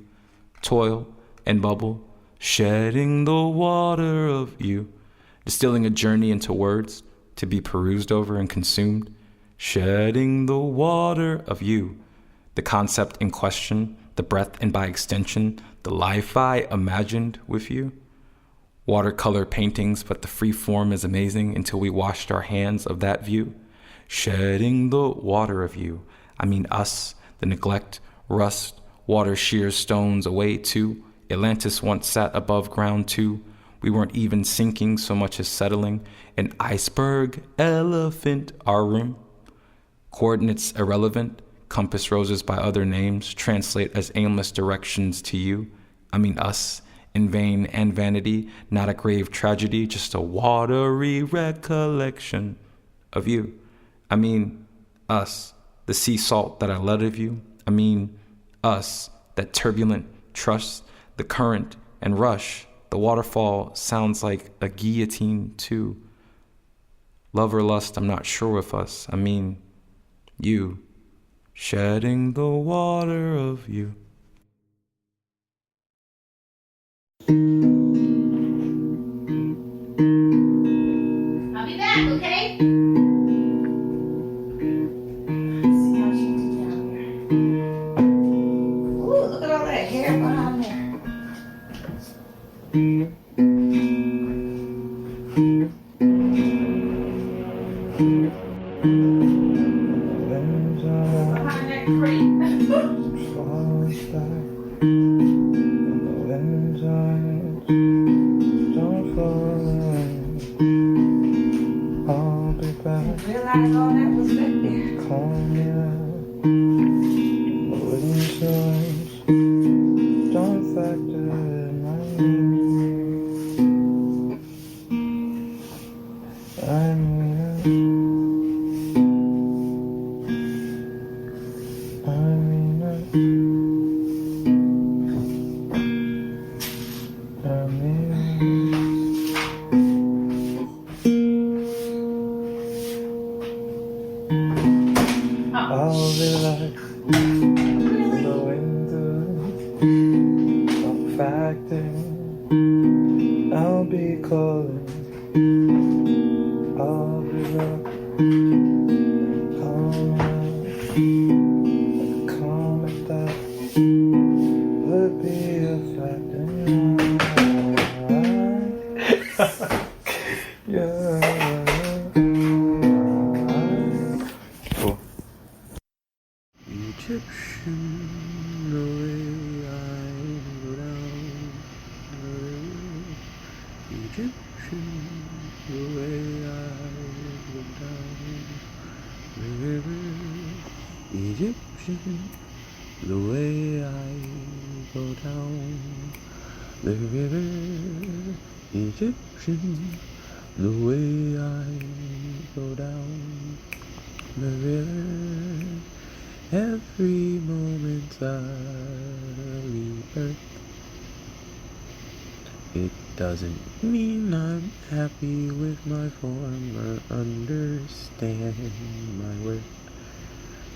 toil and bubble, shedding the water of you, distilling a journey into words, to be perused over and consumed, shedding the water of you, the concept in question, the breath and by extension, the life I imagined with you. Watercolor paintings, but the free form is amazing until we washed our hands of that view. Shedding the water of you, I mean us, the neglect, rust, water shears stones away too. Atlantis once sat above ground too. We weren't even sinking so much as settling. An iceberg, elephant, our room. Coordinates irrelevant, compass roses by other names, translate as aimless directions to you. I mean us, in vain and vanity, not a grave tragedy, just a watery recollection of you. I mean us, the sea salt that I let of you. I mean us, that turbulent trust, the current and rush. The waterfall sounds like a guillotine too. Love or lust, I'm not sure with us. I mean you, shedding the water of you. I'll be back, okay? Ooh, look at all that hair behind there. Behind that crate. Realize all that was back there. Don't factor in my I'll relax, go into a factor. I'll be calling, I'll be rough, calm at that would be a factor. Yeah. Egyptian, the way I go down the river. Egyptian, the way I go down the river. Egyptian, the way I go down the river. Egyptian, the way I go down the river. Every moment I rebirth. It doesn't mean I'm happy with my form or understand my worth.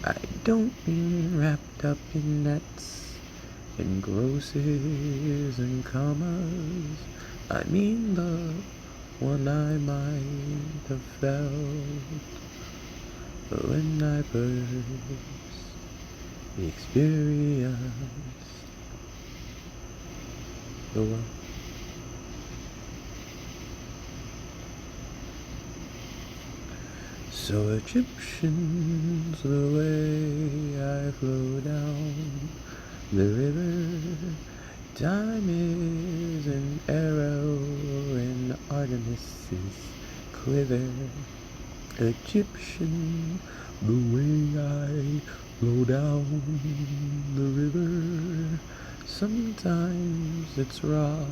I don't mean wrapped up in nets and grosses and commas. I mean the one I might have felt when I burst experienced the world. So Egyptians, the way I flow down the river, time is an arrow in Artemis's quiver. Egyptian, the way I flow down the river. Sometimes it's raw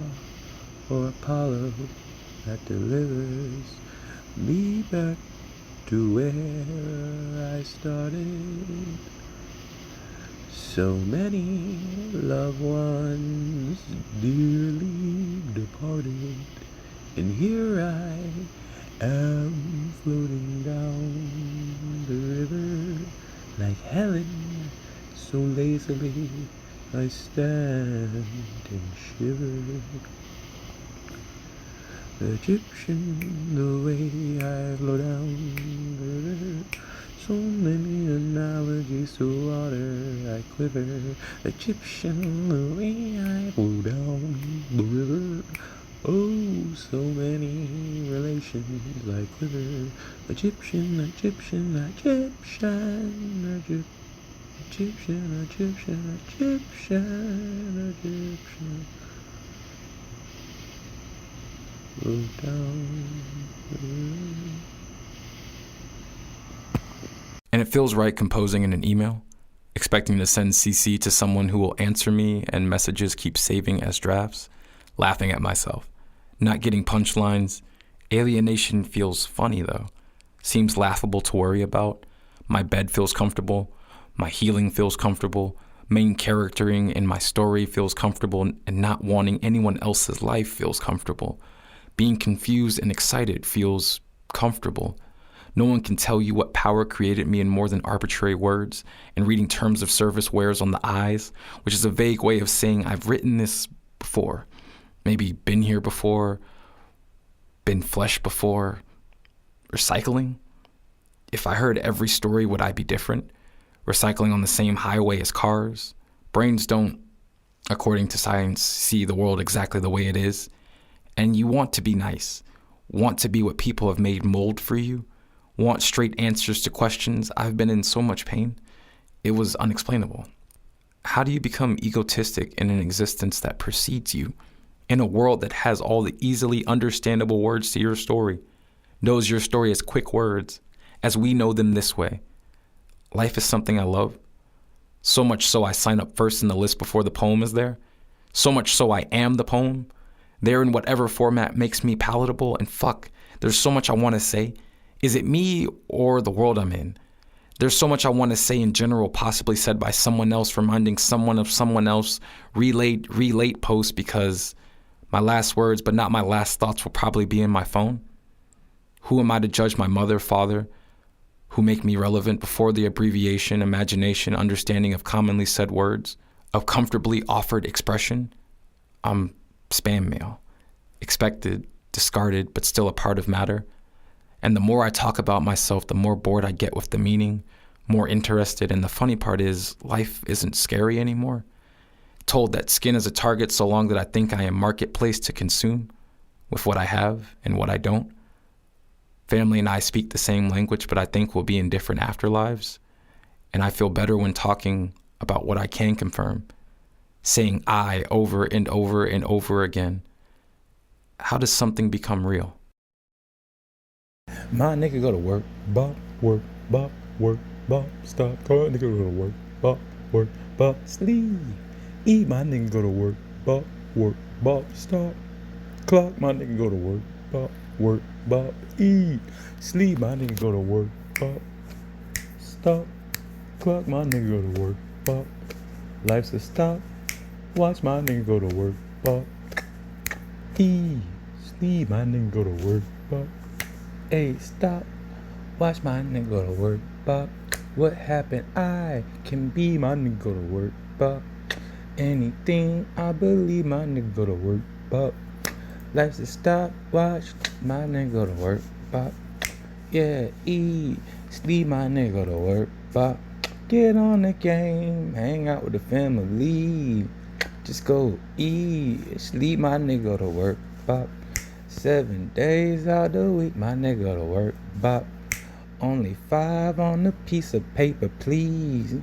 for Apollo that delivers me back to where I started. So many loved ones dearly departed, and here I am floating down the river like Helen, so lazily I stand and shiver. Egyptian, the way I flow down the river, so many analogies to water I quiver. Egyptian, the way I flow down the river, oh, so many relations I quiver. Egyptian, Egyptian, Egyptian, Egyptian, Egyptian, Egyptian, Egyptian. Flow down the river. And it feels right composing in an email, expecting to send CC to someone who will answer me and messages keep saving as drafts, laughing at myself, not getting punchlines. Alienation feels funny though, seems laughable to worry about. My bed feels comfortable, my healing feels comfortable, main charactering in my story feels comfortable, and not wanting anyone else's life feels comfortable. Being confused and excited feels comfortable. No one can tell you what power created me in more than arbitrary words, and reading terms of service wears on the eyes, which is a vague way of saying I've written this before, maybe been here before, been flesh before. Recycling? If I heard every story, would I be different? Recycling on the same highway as cars? Brains don't, according to science, see the world exactly the way it is. And you want to be nice, want to be what people have made mold for you, want straight answers to questions. I've been in so much pain. It was unexplainable. How do you become egotistic in an existence that precedes you, in a world that has all the easily understandable words to your story, knows your story as quick words, as we know them this way? Life is something I love. So much so I sign up first in the list before the poem is there. So much so I am the poem. There in whatever format makes me palatable, and fuck, there's so much I want to say. Is it me or the world I'm in? There's so much I want to say in general, possibly said by someone else, reminding someone of someone else, relate post, because my last words, but not my last thoughts, will probably be in my phone. Who am I to judge my mother, father, who make me relevant before the abbreviation, imagination, understanding of commonly said words, of comfortably offered expression? I'm spam mail, expected, discarded, but still a part of matter. And the more I talk about myself, the more bored I get with the meaning, more interested. And the funny part is, life isn't scary anymore. Told that skin is a target so long that I think I am marketplace to consume with what I have and what I don't. Family and I speak the same language, but I think we'll be in different afterlives. And I feel better when talking about what I can confirm, saying I over and over and over again. How does something become real? My nigga go to work, bop, work, bop, stop, car, nigga go to work, bop, sleep. Eat, my nigga go to work, bop, stop, clock, my nigga go to work, bop, eat, sleep, my nigga go to work, bop, stop, clock, my nigga go to work, bop, life's a stop, watch my nigga go to work, bop, eat, sleep, my nigga go to work, bop. Hey, stop, watch my nigga go to work, bop. What happened? I can be my nigga go to work, bop. Anything, I believe my nigga go to work, bop. Life's a stop, watch my nigga go to work, bop. Yeah, eat, sleep, my nigga go to work, bop. Get on the game, hang out with the family. Just go eat, sleep, my nigga go to work, bop. 7 days out the week, my nigga go to work, bop. Only 5 on a piece of paper, please.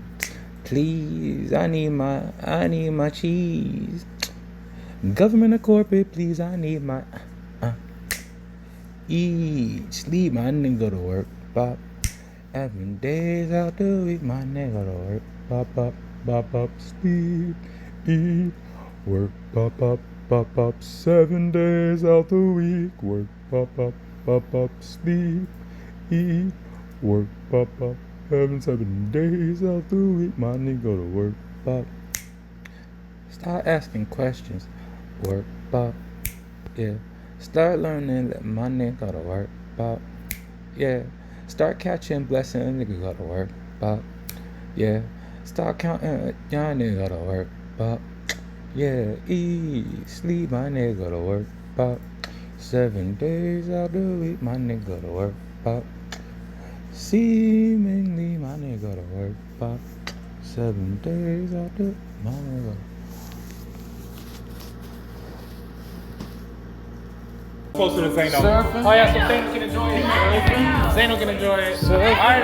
Please, I need my cheese. Government or corporate, please, I need my eat, sleep, my nigga go to work, bop. 7 days out the week, my nigga go to work, bop, sleep, eat, work, bop, pop, pop, 7 days out the week. Work, pop, pop, pop, pop, sleep, eat, work, pop, pop, 7 days out the week. My nigga go to work, pop. Start asking questions. Work, pop, yeah. Start learning that my nigga go to work, pop, yeah. Start catching blessings, nigga go to work, pop, yeah. Start counting, y'all nigga go to work, pop, yeah. Eat, sleep, my nigga go to work, pop. 7 days out the week, my nigga go to work, pop. Seemingly, my nigga go to work, pop. 7 days out the, my nigga. Closer to Zano. Surfing. Oh yeah, so Zano can enjoy it. Zano can enjoy it. Alright,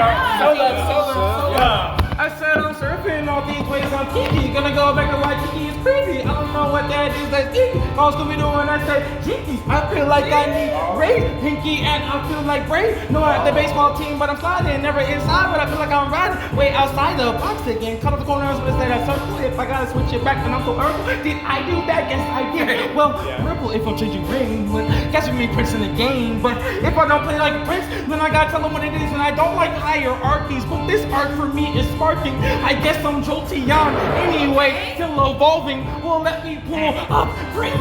I said I'm surfing all these ways on Kiki. Gonna go back to why Kiki is crazy. I don't know what that is, that's Kiki. All Scooby Doo and I said Jinkies. I feel like I need Ray, Pinky, and I feel like Bray. No, I'm the baseball team, but I'm sliding. Never inside, but I feel like I'm riding way outside the box again. Cut off the corners with that circle. If I gotta switch it back, then I'm so herbal. Did I do that? Yes, I did. Well, Ripple if I'm changing ring. But guess me Prince in the game. But if I don't play like Prince, then I gotta tell them what it is. And I don't like hierarchies, but this art for me is sparking. I guess I'm jolty on anyway, still evolving. Well, let me pull up, bring,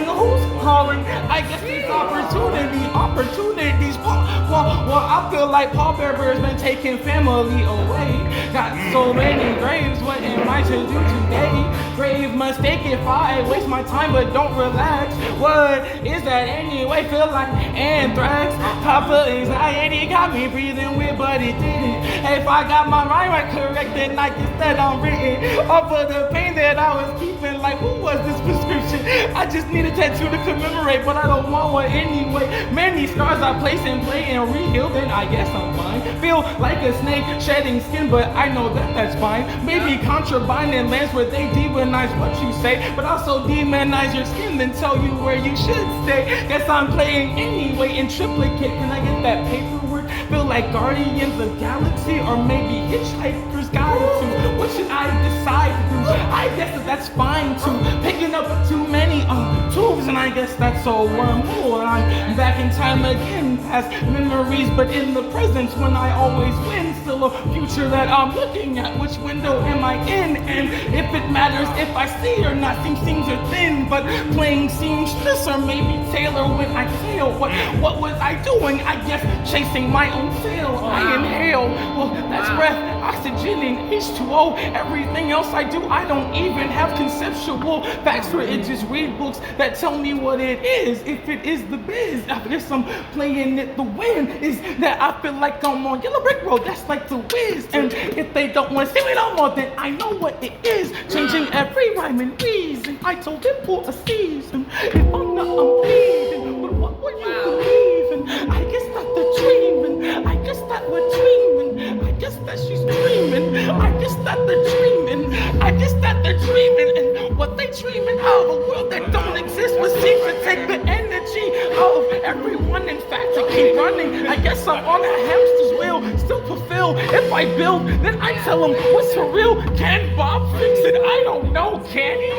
who's calling? I guess these opportunities. Well, I feel like Paul Bear's been taking family away. Got so many graves, what am I to do today? Grave mistake if I waste my time but don't relax. What is that anyway? Feel like anthrax. Papa anxiety got me breathing weird, but it didn't. If I got my mind right correct, then I guess that I'm written off of the pain that I was keeping. Like, who was this prescription? I just need a tattoo to commemorate, but I don't want one anyway. Many scars I place and play and reheal, then I guess I'm fine. Feel like a snake shedding skin, but I know that that's fine. Maybe contraband in lands where they demonize what you say, but also demonize your skin, then tell you where you should stay. Guess I'm playing anyway in triplicate. Can I get that paperwork? Feel like Guardians of Galaxy or maybe Hitchhiker's Guide to. What should I decide to do? I guess that's fine too. Picking up too many tubes, and I guess that's a wormhole. I'm back in time again, past memories, but in the present when I always win. Still a future that I'm looking at. Which window am I in? And if it matters if I see or not, seams are thin, but playing seamstress or maybe tailor when I fail. What was I doing? I guess chasing my own tail. I inhale, well, that's breath, oxygen and H2O. Everything else I do, I don't even have conceptual facts for it. Just read books that tell me what it is. If it is the biz, I guess I'm playing it. The win is that I feel like I'm on Yellow Brick Road. That's like the whiz. And if they don't want to see me no more, then I know what it is. Changing every rhyme and reason. I told him for a season. If I'm not, I'm bleeding. But what would you believe in? I guess that they're dreaming. I guess that we're dreaming. I guess that she's dreaming. I guess that they're dreaming. I guess that they're dreaming. And what they dreaming of, a world that don't exist, but seems to take the energy of everyone. In fact, to keep running. I guess I'm on a hamster's wheel, still fulfill. If I build, then I tell him what's for real. Can Bob fix it? I don't know, can he?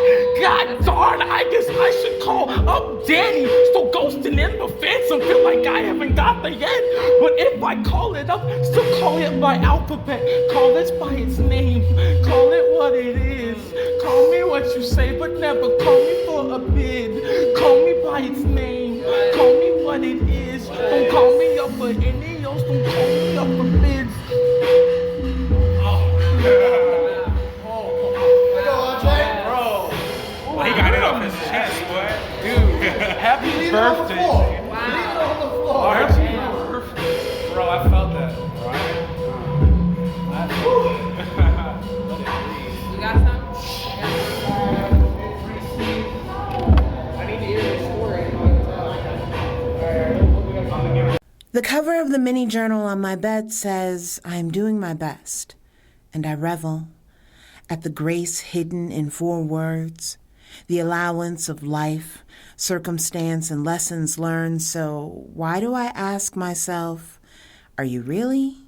God darn, I guess I should call up Danny. Still ghosting in the phantom, feel like I haven't got there yet. But if I call it up, still call it by alphabet. Call it by its name, call it what it is. Call me what you say, but never call me for a bid. Call me by its name, call me what it is. Don't call me up for any else, don't call me up for bids. He got it off his chest, boy. Dude, happy birthday. Wow. Happy birthday. Bro, I felt that. You got some? I need to hear this story. The cover of the mini journal on my bed says, I am doing my best, and I revel at the grace hidden in 4 words, the allowance of life, circumstance, and lessons learned. So why do I ask myself, are you really?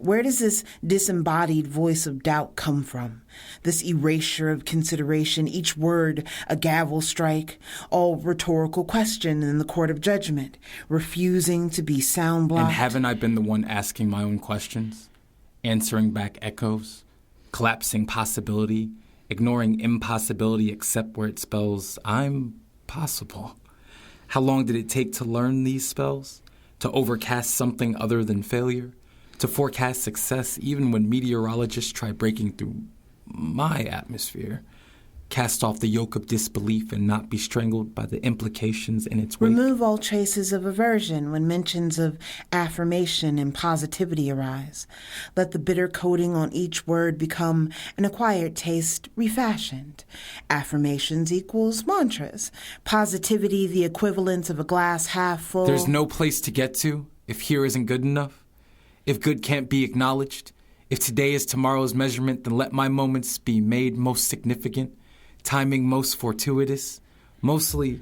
Where does this disembodied voice of doubt come from? This erasure of consideration, each word a gavel strike, all rhetorical question in the court of judgment, refusing to be sound blocked. And haven't I been the one asking my own questions, answering back echoes, collapsing possibility, ignoring impossibility except where it spells I'm possible? How long did it take to learn these spells? To overcast something other than failure? To forecast success even when meteorologists try breaking through my atmosphere? Cast off the yoke of disbelief and not be strangled by the implications in its wake? Remove all traces of aversion when mentions of affirmation and positivity arise. Let the bitter coating on each word become an acquired taste refashioned. Affirmations equals mantras. Positivity the equivalent of a glass half full. There's no place to get to if here isn't good enough. If good can't be acknowledged, if today is tomorrow's measurement, then let my moments be made most significant, timing most fortuitous. Mostly,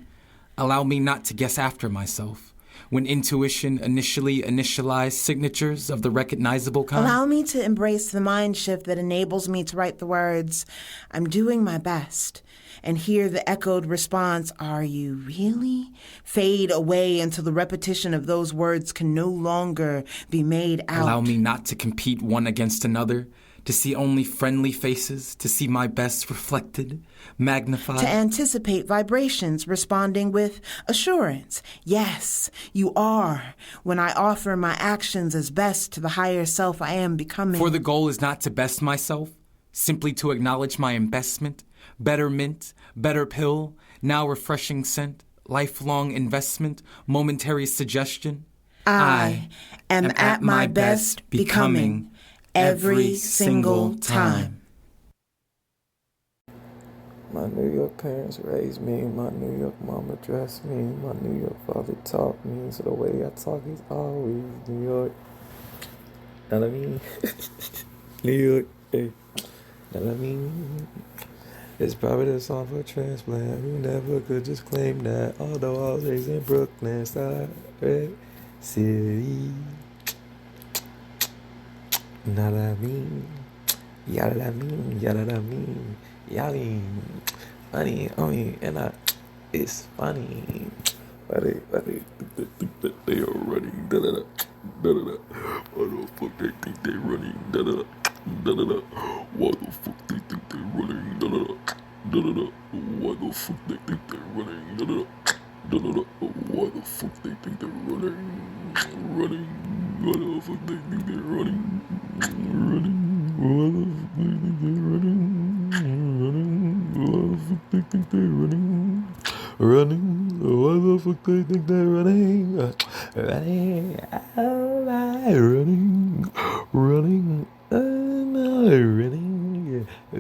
allow me not to guess after myself. When intuition initially initialized signatures of the recognizable kind. Allow me to embrace the mind shift that enables me to write the words, I'm doing my best, and hear the echoed response, are you really? Fade away until the repetition of those words can no longer be made out. Allow me not to compete one against another, to see only friendly faces, to see my best reflected, magnified. To anticipate vibrations responding with assurance. Yes, you are, when I offer my actions as best to the higher self I am becoming. For the goal is not to best myself, simply to acknowledge my investment, better mint, better pill, now refreshing scent, lifelong investment, momentary suggestion. I am at my best becoming every single time. My New York parents raised me, my New York mama dressed me, my New York father taught me, so the way I talk is always New York. Know what I mean? New York, hey. Know what I mean? It's probably the song for transplant who never could just claim that, although I was raised in Brooklyn, Star Red City. Know what I mean? Yada I mean, yada I mean, yada funny, it's funny. Why they think that they are running, da-da-da, da-da-da. Why the fuck they think they running, da-da-da, da-da-da. Why the fuck they think they running, da-da-da, da-da-da. Why the fuck they think they running, da-da-da, da-da-da. Why the fuck they think they're running, why the fuck they think they're running, why the fuck they think they're running, why the fuck they think they're running, why the fuck they think they're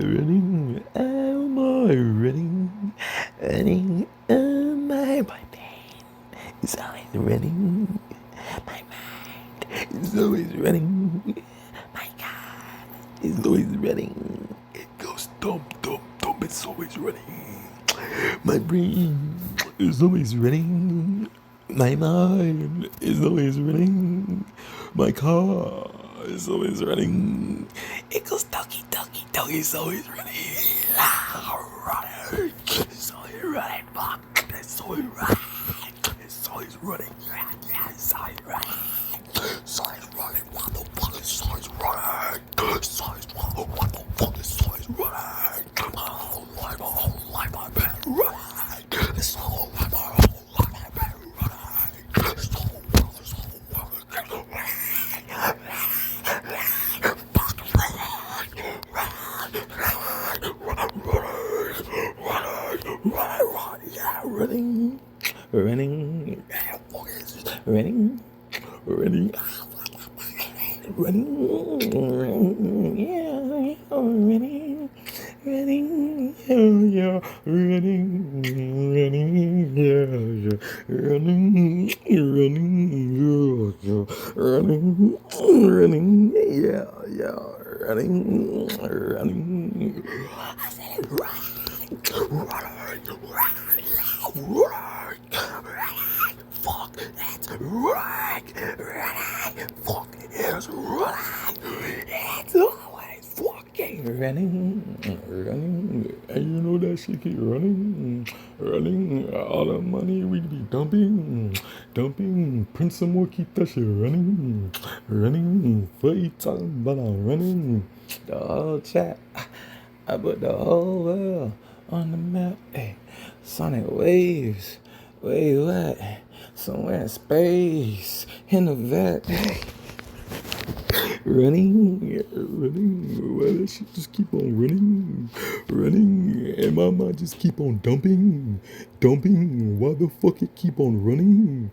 running, am I running, am I my pain is always running, my mind is always running, my God is always running, it goes dump, it's always running, my brain is always running, my mind is always running, my car is always running, it goes doggy, it's always running, it's always running, fuck, it's always running, it's always running, it's always running, it's always running, what the fuck, it's always running, it's always running, what the fuck, it's always running, my whole life I've been running, it's all my whole life I've been running, it's all running, I said it right. Fuck, that's right. Fuck, it's right. running, and you know that shit keep running, all the money we be dumping, print some more, keep that shit running, what you talking about, I'm running, the whole chat, I put the whole world on the map, ay, sonic waves, wait, what, somewhere in space, in the vet, ay. Running, why that shit just keep on running, and my mind just keep on dumping, why the fuck it keep on running.